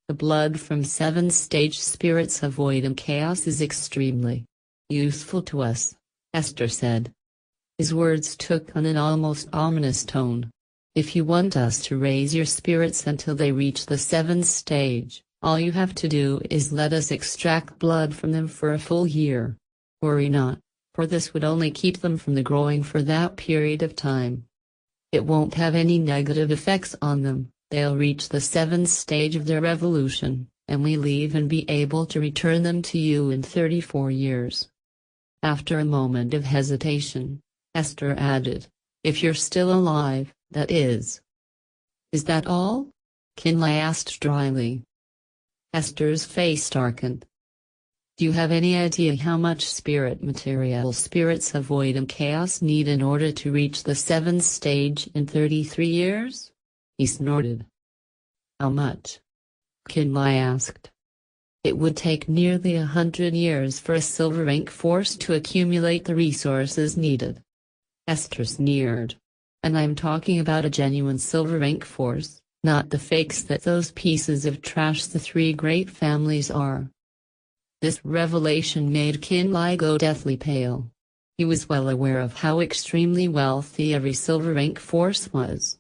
The blood from seventh-stage spirits of void and chaos is extremely useful to us, Esther said. His words took on an almost ominous tone. If you want us to raise your spirits until they reach the seventh stage, all you have to do is let us extract blood from them for a full year. Worry not, for this would only keep them from the growing for that period of time. It won't have any negative effects on them. They'll reach the seventh stage of their evolution, and we'll even be able to return them to you in 34 years. After a moment of hesitation, Esther added, if you're still alive, that is. Is that all? Nhan Ly asked dryly. Esther's face darkened. Do you have any idea how much spirit material spirits of void and chaos need in order to reach the seventh stage in 33 years? He snorted. How much? Nhan Ly asked. It would take nearly 100 years for a silver ink force to accumulate the resources needed. Esther sneered. And I'm talking about a genuine silver ink force, not the fakes that those pieces of trash the three great families are. This revelation made Nhan Ly go deathly pale. He was well aware of how extremely wealthy every silver ink force was.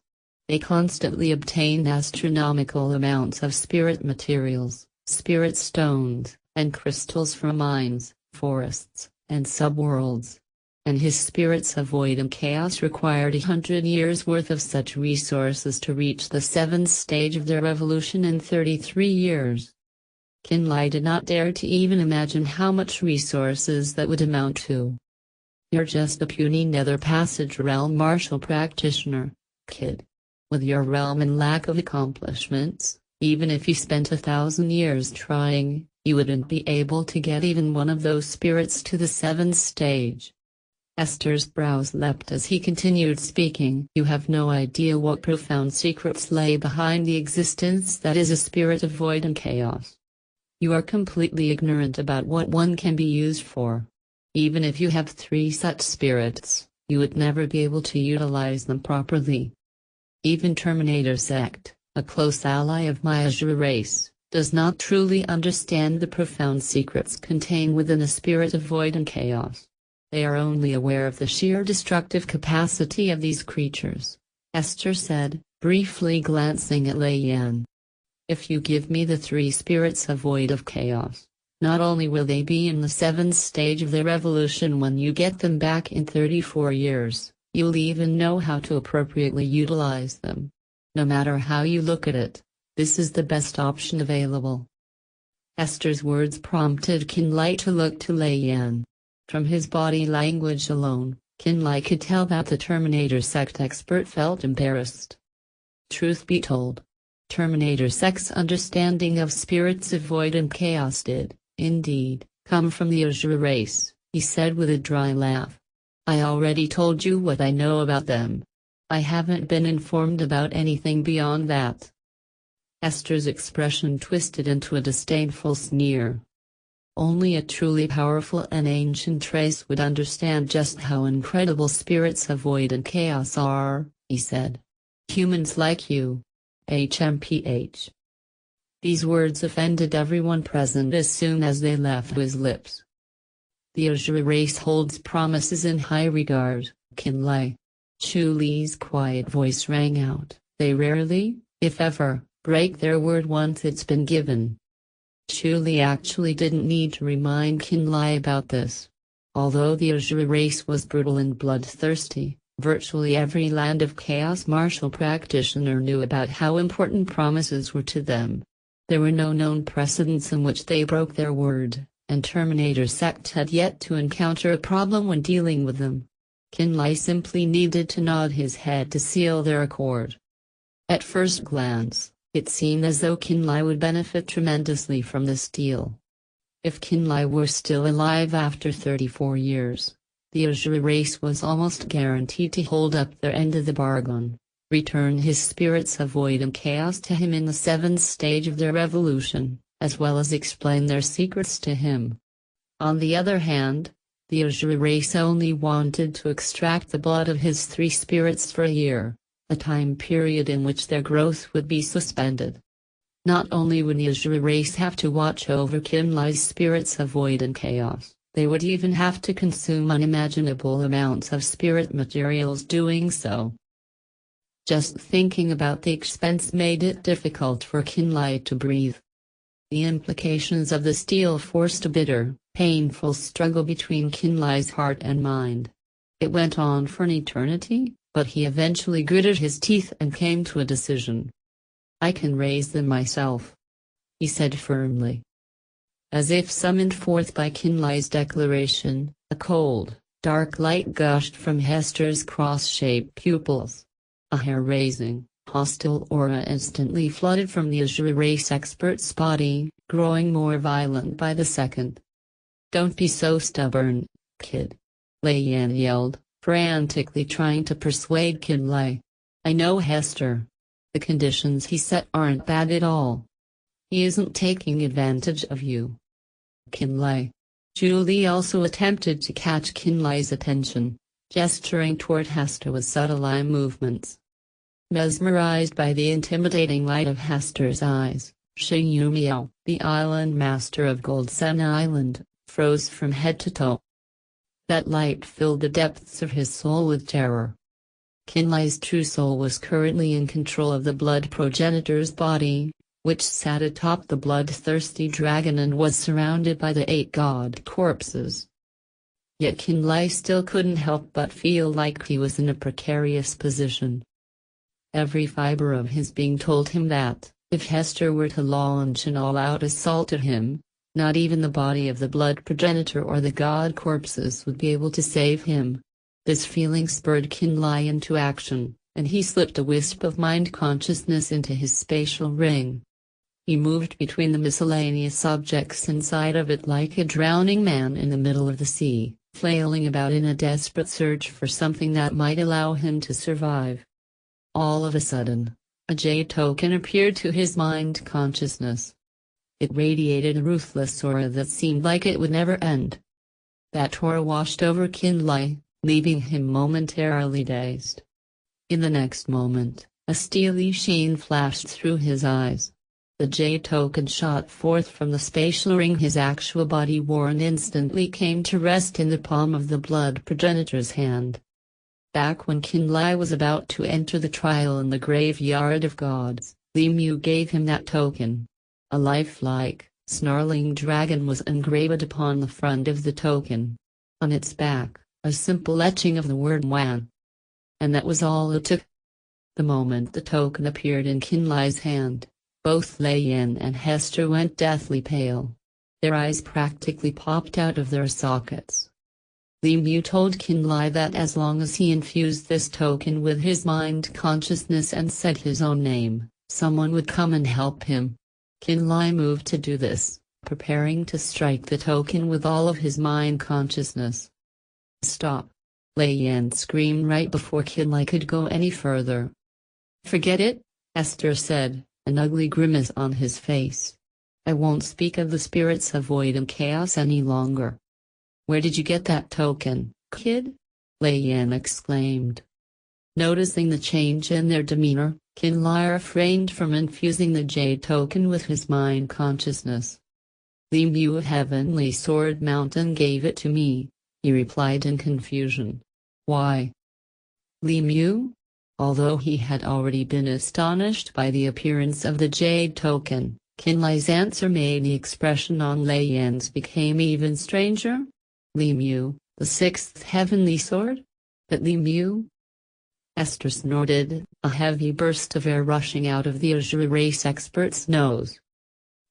They constantly obtained astronomical amounts of spirit materials, spirit stones, and crystals from mines, forests, and subworlds. And his spirits of void and chaos required 100 years' worth of such resources to reach the seventh stage of their evolution in 33 years. Nhan Ly did not dare to even imagine how much resources that would amount to. You're just a puny nether passage realm martial practitioner, kid. With your realm and lack of accomplishments, even if you spent 1,000 years trying, you wouldn't be able to get even one of those spirits to the seventh stage. Esther's brows leapt as he continued speaking. You have no idea what profound secrets lay behind the existence that is a spirit of void and chaos. You are completely ignorant about what one can be used for. Even if you have 3 such spirits, you would never be able to utilize them properly. Even Terminator Sect, a close ally of my Azure race, does not truly understand the profound secrets contained within a spirit of void and chaos. They are only aware of the sheer destructive capacity of these creatures, Esther said, briefly glancing at Lei Yan. If you give me the three spirits void of chaos, not only will they be in the seventh stage of their evolution when you get them back in 34 years, you'll even know how to appropriately utilize them. No matter how you look at it, this is the best option available. Esther's words prompted Nhan Ly to look to Lei Yan. From his body language alone, Nhan Ly could tell that the Terminator sect expert felt embarrassed. Truth be told, Terminator sect's understanding of spirits of void and chaos did, indeed, come from the Azure race, he said with a dry laugh. I already told you what I know about them. I haven't been informed about anything beyond that. Esther's expression twisted into a disdainful sneer. Only a truly powerful and ancient race would understand just how incredible spirits of void and chaos are, he said. Humans like you. HMPH. These words offended everyone present as soon as they left his lips. The Azure race holds promises in high regard, Nhan Ly. Chu Li's quiet voice rang out. They rarely, if ever, break their word once it's been given. Chu Li actually didn't need to remind Nhan Ly about this. Although the Azure race was brutal and bloodthirsty, virtually every Land of Chaos martial practitioner knew about how important promises were to them. There were no known precedents in which they broke their word, and Terminator sect had yet to encounter a problem when dealing with them. Nhan Ly simply needed to nod his head to seal their accord. At first glance, it seemed as though Nhan Ly would benefit tremendously from this deal. If Nhan Ly were still alive after 34 years, the Azure race was almost guaranteed to hold up their end of the bargain, return his spirits of void and chaos to him in the seventh stage of their evolution, as well as explain their secrets to him. On the other hand, the Azure race only wanted to extract the blood of his three spirits for a year, a time period in which their growth would be suspended. Not only would the Azure race have to watch over Nhan Ly's spirits of void and chaos, they would even have to consume unimaginable amounts of spirit materials doing so. Just thinking about the expense made it difficult for Nhan Ly to breathe. The implications of this deal forced a bitter, painful struggle between Nhan Ly's heart and mind. It went on for an eternity, but he eventually gritted his teeth and came to a decision. I can raise them myself, he said firmly. As if summoned forth by Nhan Ly's declaration, a cold, dark light gushed from Hester's cross-shaped pupils. A hair-raising, hostile aura instantly flooded from the Azure race expert's body, growing more violent by the second. Don't be so stubborn, kid. Lei Yan yelled, frantically trying to persuade Nhan Ly. I know Hester. The conditions he set aren't bad at all. He isn't taking advantage of you. Nhan Ly. Julie also attempted to catch Nhan Ly's attention, gesturing toward Hester with subtle eye movements. Mesmerized by the intimidating light of Hester's eyes, Xing Yumiao, the island master of Gold Sun Island, froze from head to toe. That light filled the depths of his soul with terror. Nhan Ly's true soul was currently in control of the blood progenitor's body, which sat atop the bloodthirsty dragon and was surrounded by the 8 god corpses. Yet Nhan Ly still couldn't help but feel like he was in a precarious position. Every fiber of his being told him that, if Hester were to launch an all-out assault at him, not even the body of the blood progenitor or the god corpses would be able to save him. This feeling spurred Nhan Ly into action, and he slipped a wisp of mind consciousness into his spatial ring. He moved between the miscellaneous objects inside of it like a drowning man in the middle of the sea, flailing about in a desperate search for something that might allow him to survive. All of a sudden, a jade token appeared to his mind consciousness. It radiated a ruthless aura that seemed like it would never end. That aura washed over Nhan Ly, leaving him momentarily dazed. In the next moment, a steely sheen flashed through his eyes. The jade token shot forth from the spatial ring his actual body wore and instantly came to rest in the palm of the blood progenitor's hand. Back when Nhan Ly was about to enter the trial in the graveyard of gods, Li Mu gave him that token. A lifelike, snarling dragon was engraved upon the front of the token. On its back, a simple etching of the word Wan. And that was all it took. The moment the token appeared in Nhan Ly's hand, both Lei Yan and Hester went deathly pale. Their eyes practically popped out of their sockets. Li Mu told Nhan Ly that as long as he infused this token with his mind consciousness and said his own name, someone would come and help him. Nhan Ly moved to do this, preparing to strike the token with all of his mind consciousness. "Stop!" Lei Yan screamed right before Nhan Ly could go any further. "Forget it," Hester said, an ugly grimace on his face. "I won't speak of the spirits of void and chaos any longer." "Where did you get that token, kid?" Lei Yan exclaimed. Noticing the change in their demeanor, Nhan Ly refrained from infusing the jade token with his mind consciousness. "Li Mu of Heavenly Sword Mountain gave it to me," he replied in confusion. "Why?" Li Mu? Although he had already been astonished by the appearance of the jade token, Nhan Ly's answer made the expression on Lei Yan's became even stranger. "Li Mu, the sixth heavenly sword? But Li Mu?" Esther snorted, a heavy burst of air rushing out of the azure race expert's nose.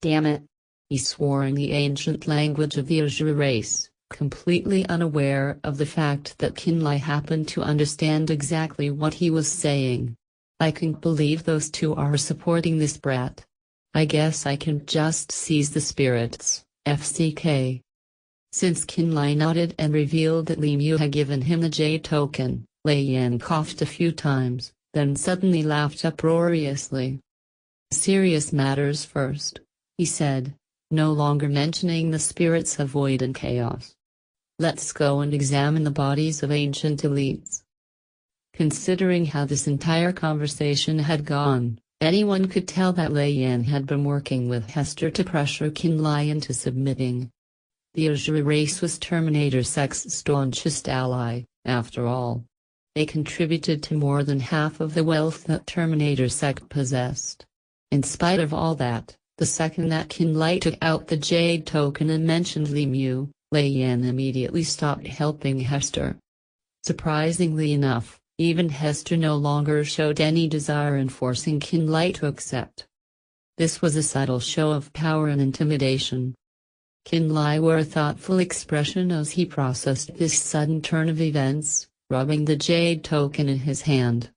"Damn it!" he swore in the ancient language of the azure race, completely unaware of the fact that Nhan Ly happened to understand exactly what he was saying. "I can't believe those two are supporting this brat. I guess I can just seize the spirits, FCK." Since Nhan Ly nodded and revealed that Li Mu had given him the jade token, Lei Yan coughed a few times, then suddenly laughed uproariously. "Serious matters first," he said, no longer mentioning the spirits of void and chaos. "Let's go and examine the bodies of ancient elites." Considering how this entire conversation had gone, anyone could tell that Lei Yan had been working with Hester to pressure Nhan Ly into submitting. The azure race was Terminator Sect's staunchest ally, after all. They contributed to more than half of the wealth that Terminator Sect possessed. In spite of all that, the second that Nhan Ly took out the jade token and mentioned Li Mu, Lei Yan immediately stopped helping Hester. Surprisingly enough, even Hester no longer showed any desire in forcing Nhan Ly to accept. This was a subtle show of power and intimidation. Nhan Ly wore a thoughtful expression as he processed this sudden turn of events, rubbing the jade token in his hand.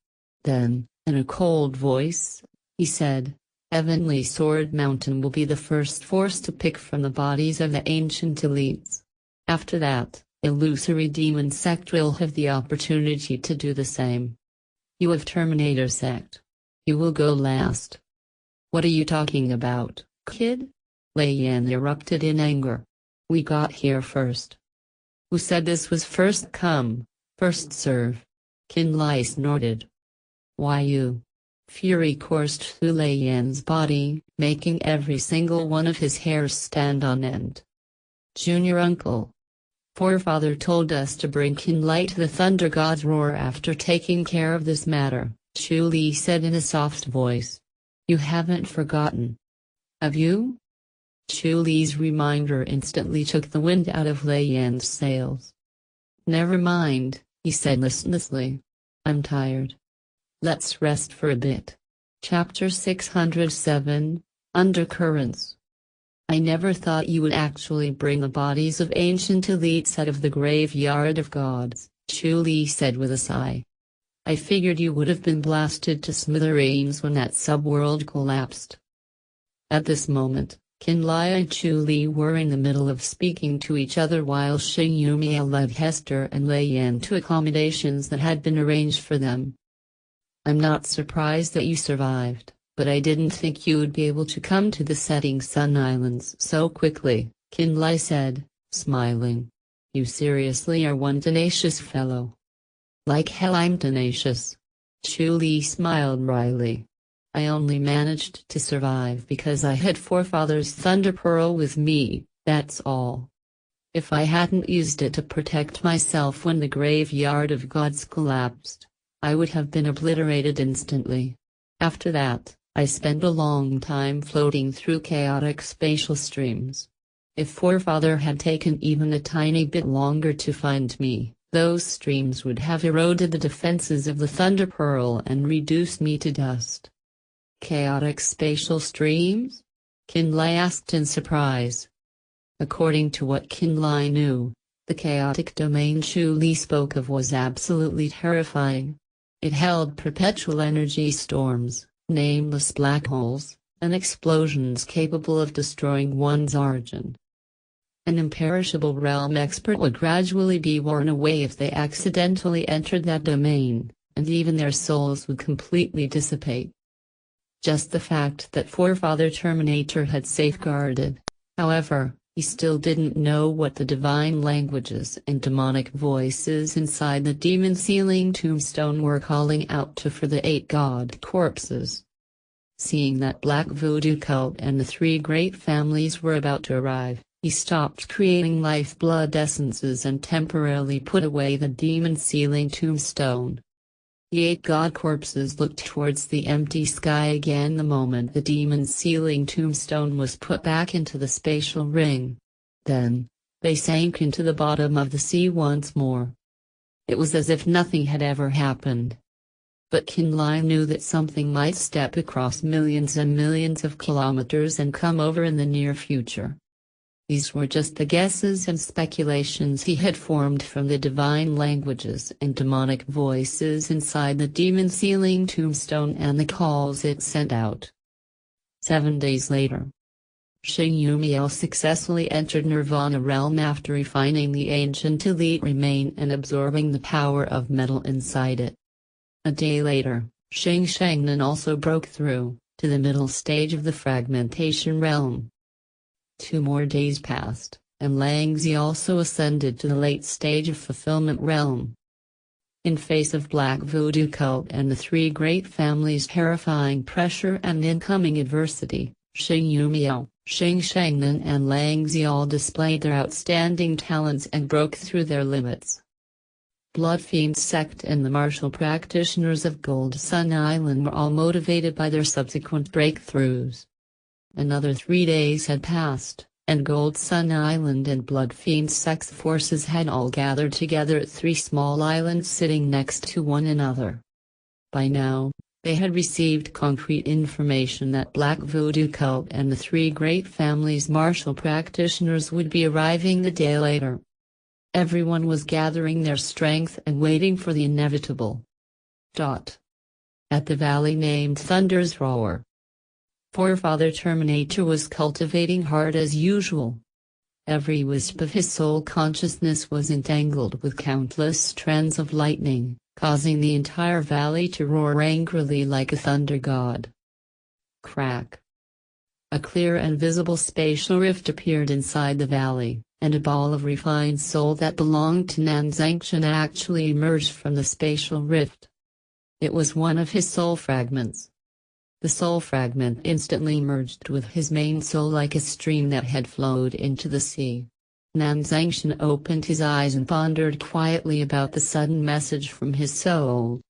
Then, in a cold voice, he said, "Heavenly Sword Mountain will be the first force to pick from the bodies of the ancient elites. After that, Illusory Demon Sect will have the opportunity to do the same. You of Terminator Sect. You will go last." "What are you talking about, kid?" Lei Yan erupted in anger. "We got here first." "Who said this was first come, first serve?" Nhan Ly snorted. "Why you?" Fury coursed through Lei Yan's body, making every single one of his hairs stand on end. "Junior uncle. Forefather told us to bring Nhan Ly to the Thunder God's roar after taking care of this matter," Nhan Ly said in a soft voice. "You haven't forgotten. Have you?" Nhan Ly's reminder instantly took the wind out of Lei Yan's sails. "Never mind," he said listlessly. "I'm tired. Let's rest for a bit." Chapter 607, Undercurrents. "I never thought you would actually bring the bodies of ancient elites out of the graveyard of gods," Nhan Ly said with a sigh. "I figured you would have been blasted to smithereens when that subworld collapsed." At this moment, Nhan Ly and Nhan Ly were in the middle of speaking to each other while Xing Yumia led Hester and Lei Yan to accommodations that had been arranged for them. "I'm not surprised that you survived, but I didn't think you'd be able to come to the Setting Sun Islands so quickly," Nhan Ly said, smiling. "You seriously are one tenacious fellow." "Like hell I'm tenacious." Nhan Ly smiled wryly. I only managed to survive because I had forefathers' thunder pearl with me, that's all. If I hadn't used it to protect myself when the graveyard of gods collapsed, I would have been obliterated instantly. After that, I spent a long time floating through chaotic spatial streams. If forefather had taken even a tiny bit longer to find me, those streams would have eroded the defenses of the thunder pearl and reduced me to dust. Chaotic spatial streams? Nhan Ly asked in surprise. According to what Nhan Ly knew, the chaotic domain Ly spoke of was absolutely terrifying. It held perpetual energy storms, nameless black holes, and explosions capable of destroying one's origin. An imperishable realm expert would gradually be worn away if they accidentally entered that domain, and even their souls would completely dissipate. Just the fact that forefather Terminator had safeguarded, however, he still didn't know what the divine languages and demonic voices inside the demon sealing tombstone were calling out to for the 8 god corpses. Seeing that black voodoo cult and the 3 great families were about to arrive, he stopped creating lifeblood essences and temporarily put away the demon sealing tombstone. The 8 god corpses looked towards the empty sky again the moment the demon sealing tombstone was put back into the spatial ring. Then, they sank into the bottom of the sea once more. It was as if nothing had ever happened. But Nhan Ly knew that something might step across millions and millions of kilometers and come over in the near future. These were just the guesses and speculations he had formed from the divine languages and demonic voices inside the demon sealing tombstone and the calls it sent out. 7 days later, Yumiel successfully entered Nirvana realm after refining the ancient elite remain and absorbing the power of metal inside it. A day later, Shangnan also broke through to the middle stage of the fragmentation realm. 2 more days passed, and Langzi also ascended to the late stage of fulfillment realm. In face of black voodoo cult and the 3 great families' terrifying pressure and incoming adversity, Yumiel, Shangnan and Langzi all displayed their outstanding talents and broke through their limits. Blood Fiend Sect and the martial practitioners of Gold Sun Island were all motivated by their subsequent breakthroughs. Another 3 days had passed, and Gold Sun Island and Blood Fiend Sect's forces had all gathered together at 3 small islands sitting next to one another. By now, they had received concrete information that Black Voodoo Cult and the 3 great families' martial practitioners would be arriving the day later. Everyone was gathering their strength and waiting for the inevitable. At the valley named Thunder's Roar, forefather Terminator was cultivating hard as usual. Every wisp of his soul consciousness was entangled with countless strands of lightning, causing the entire valley to roar angrily like a thunder god. Crack! A clear and visible spatial rift appeared inside the valley, and a ball of refined soul that belonged to Nhan Ly actually emerged from the spatial rift. It was one of his soul fragments. The soul fragment instantly merged with his main soul like a stream that had flowed into the sea. Nhan Ly opened his eyes and pondered quietly about the sudden message from his soul.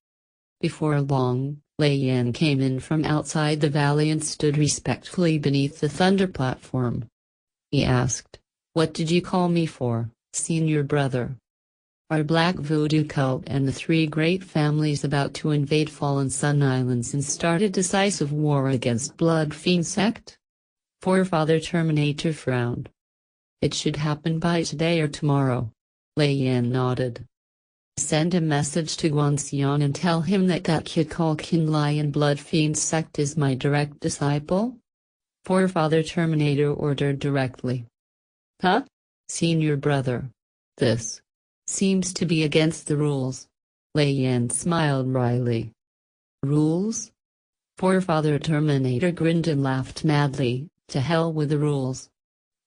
Before long, Lei Yan came in from outside the valley and stood respectfully beneath the thunder platform. He asked, "What did you call me for, senior brother? Are Black Voodoo Cult and the 3 great families about to invade Fallen Sun Islands and start a decisive war against Blood Fiend Sect?" Forefather Terminator frowned. "It should happen by today or tomorrow." Lei Yan nodded. "Send a message to Guanxian and tell him that kid called Nhan Ly and Blood Fiend Sect is my direct disciple?" Forefather Terminator ordered directly. "Huh? Senior brother. This seems to be against the rules." Lei Yan smiled wryly. "Rules?" Forefather Terminator grinned and laughed madly. "To hell with the rules.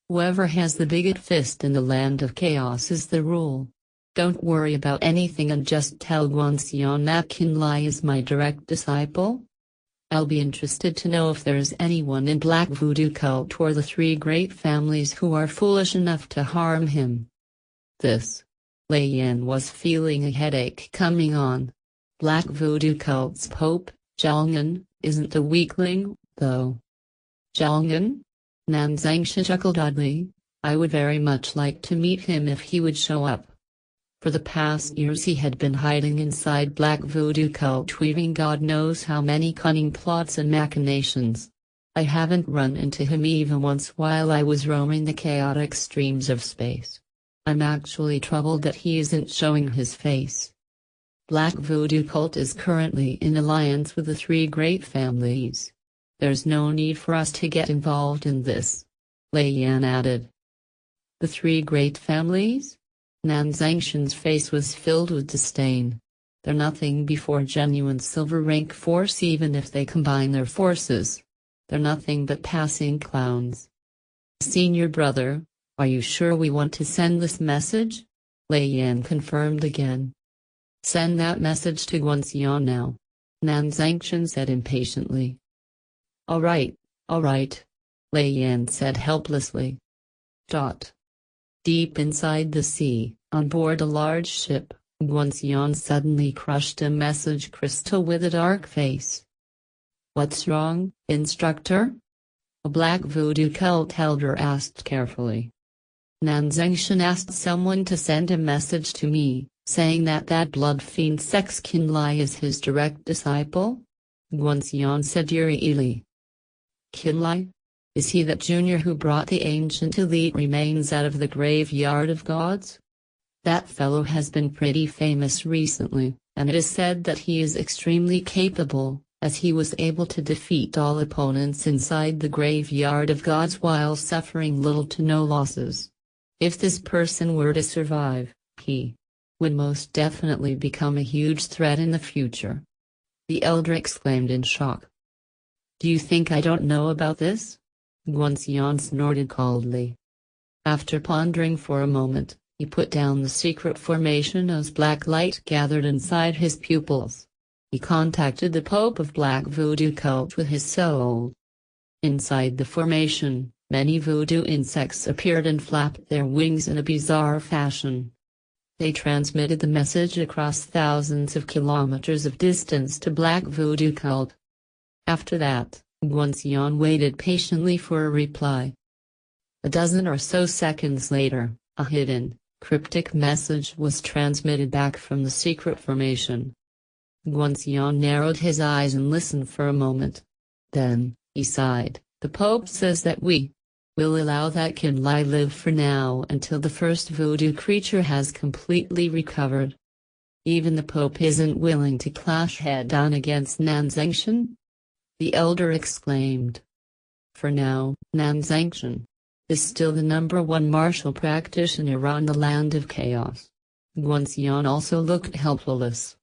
Whoever has the biggest fist in the land of chaos is the rule. Don't worry about anything and just tell Guanxian that Nhan Ly is my direct disciple." I'll be interested to know if there's anyone in Black Voodoo cult or the three great families who are foolish enough to harm him. This. Lei Yan was feeling a headache coming on. Black Voodoo cult's Pope, Zhongyan, isn't a weakling, though. Zhongyan? Nhan Ly chuckled oddly. I would very much like to meet him if he would show up. For the past years he had been hiding inside Black Voodoo cult, weaving God knows how many cunning plots and machinations. I haven't run into him even once while I was roaming the chaotic streams of space. I'm actually troubled that he isn't showing his face. Black Voodoo cult is currently in alliance with the three great families. There's no need for us to get involved in this, Lei Yan added. The three great families? Nhan Ly's face was filled with disdain. They're nothing before genuine silver rank force even if they combine their forces. They're nothing but passing clowns. Senior brother, are you sure we want to send this message? Lei Yan confirmed again. Send that message to Guanxian now, Nhan Ly said impatiently. All right, Lei Yan said helplessly. Deep inside the sea, on board a large ship, Guanxian suddenly crushed a message crystal with a dark face. What's wrong, instructor? A Black Voodoo cult elder asked carefully. Nhan Ly asked someone to send a message to me, saying that blood fiend sex Nhan Ly is his direct disciple? Guanxian said eerily. Nhan Ly? Is he that junior who brought the ancient elite remains out of the graveyard of gods? That fellow has been pretty famous recently, and it is said that he is extremely capable, as he was able to defeat all opponents inside the graveyard of gods while suffering little to no losses. If this person were to survive, he would most definitely become a huge threat in the future. The elder exclaimed in shock. Do you think I don't know about this? Guanxian snorted coldly. After pondering for a moment, he put down the secret formation as black light gathered inside his pupils. He contacted the Pope of Black Voodoo cult with his soul. Inside the formation, many voodoo insects appeared and flapped their wings in a bizarre fashion. They transmitted the message across thousands of kilometers of distance to Black Voodoo cult. After that, Guanxian waited patiently for a reply. A dozen or so seconds later, a hidden, cryptic message was transmitted back from the secret formation. Guanxian narrowed his eyes and listened for a moment. Then, he sighed. The Pope says that we will allow that Nhan Ly live for now until the first voodoo creature has completely recovered. Even the Pope isn't willing to clash head-on against Nhan Ly? The elder exclaimed. For now, Nhan Ly is still the #1 martial practitioner on the land of chaos. Guanxian also looked helpless.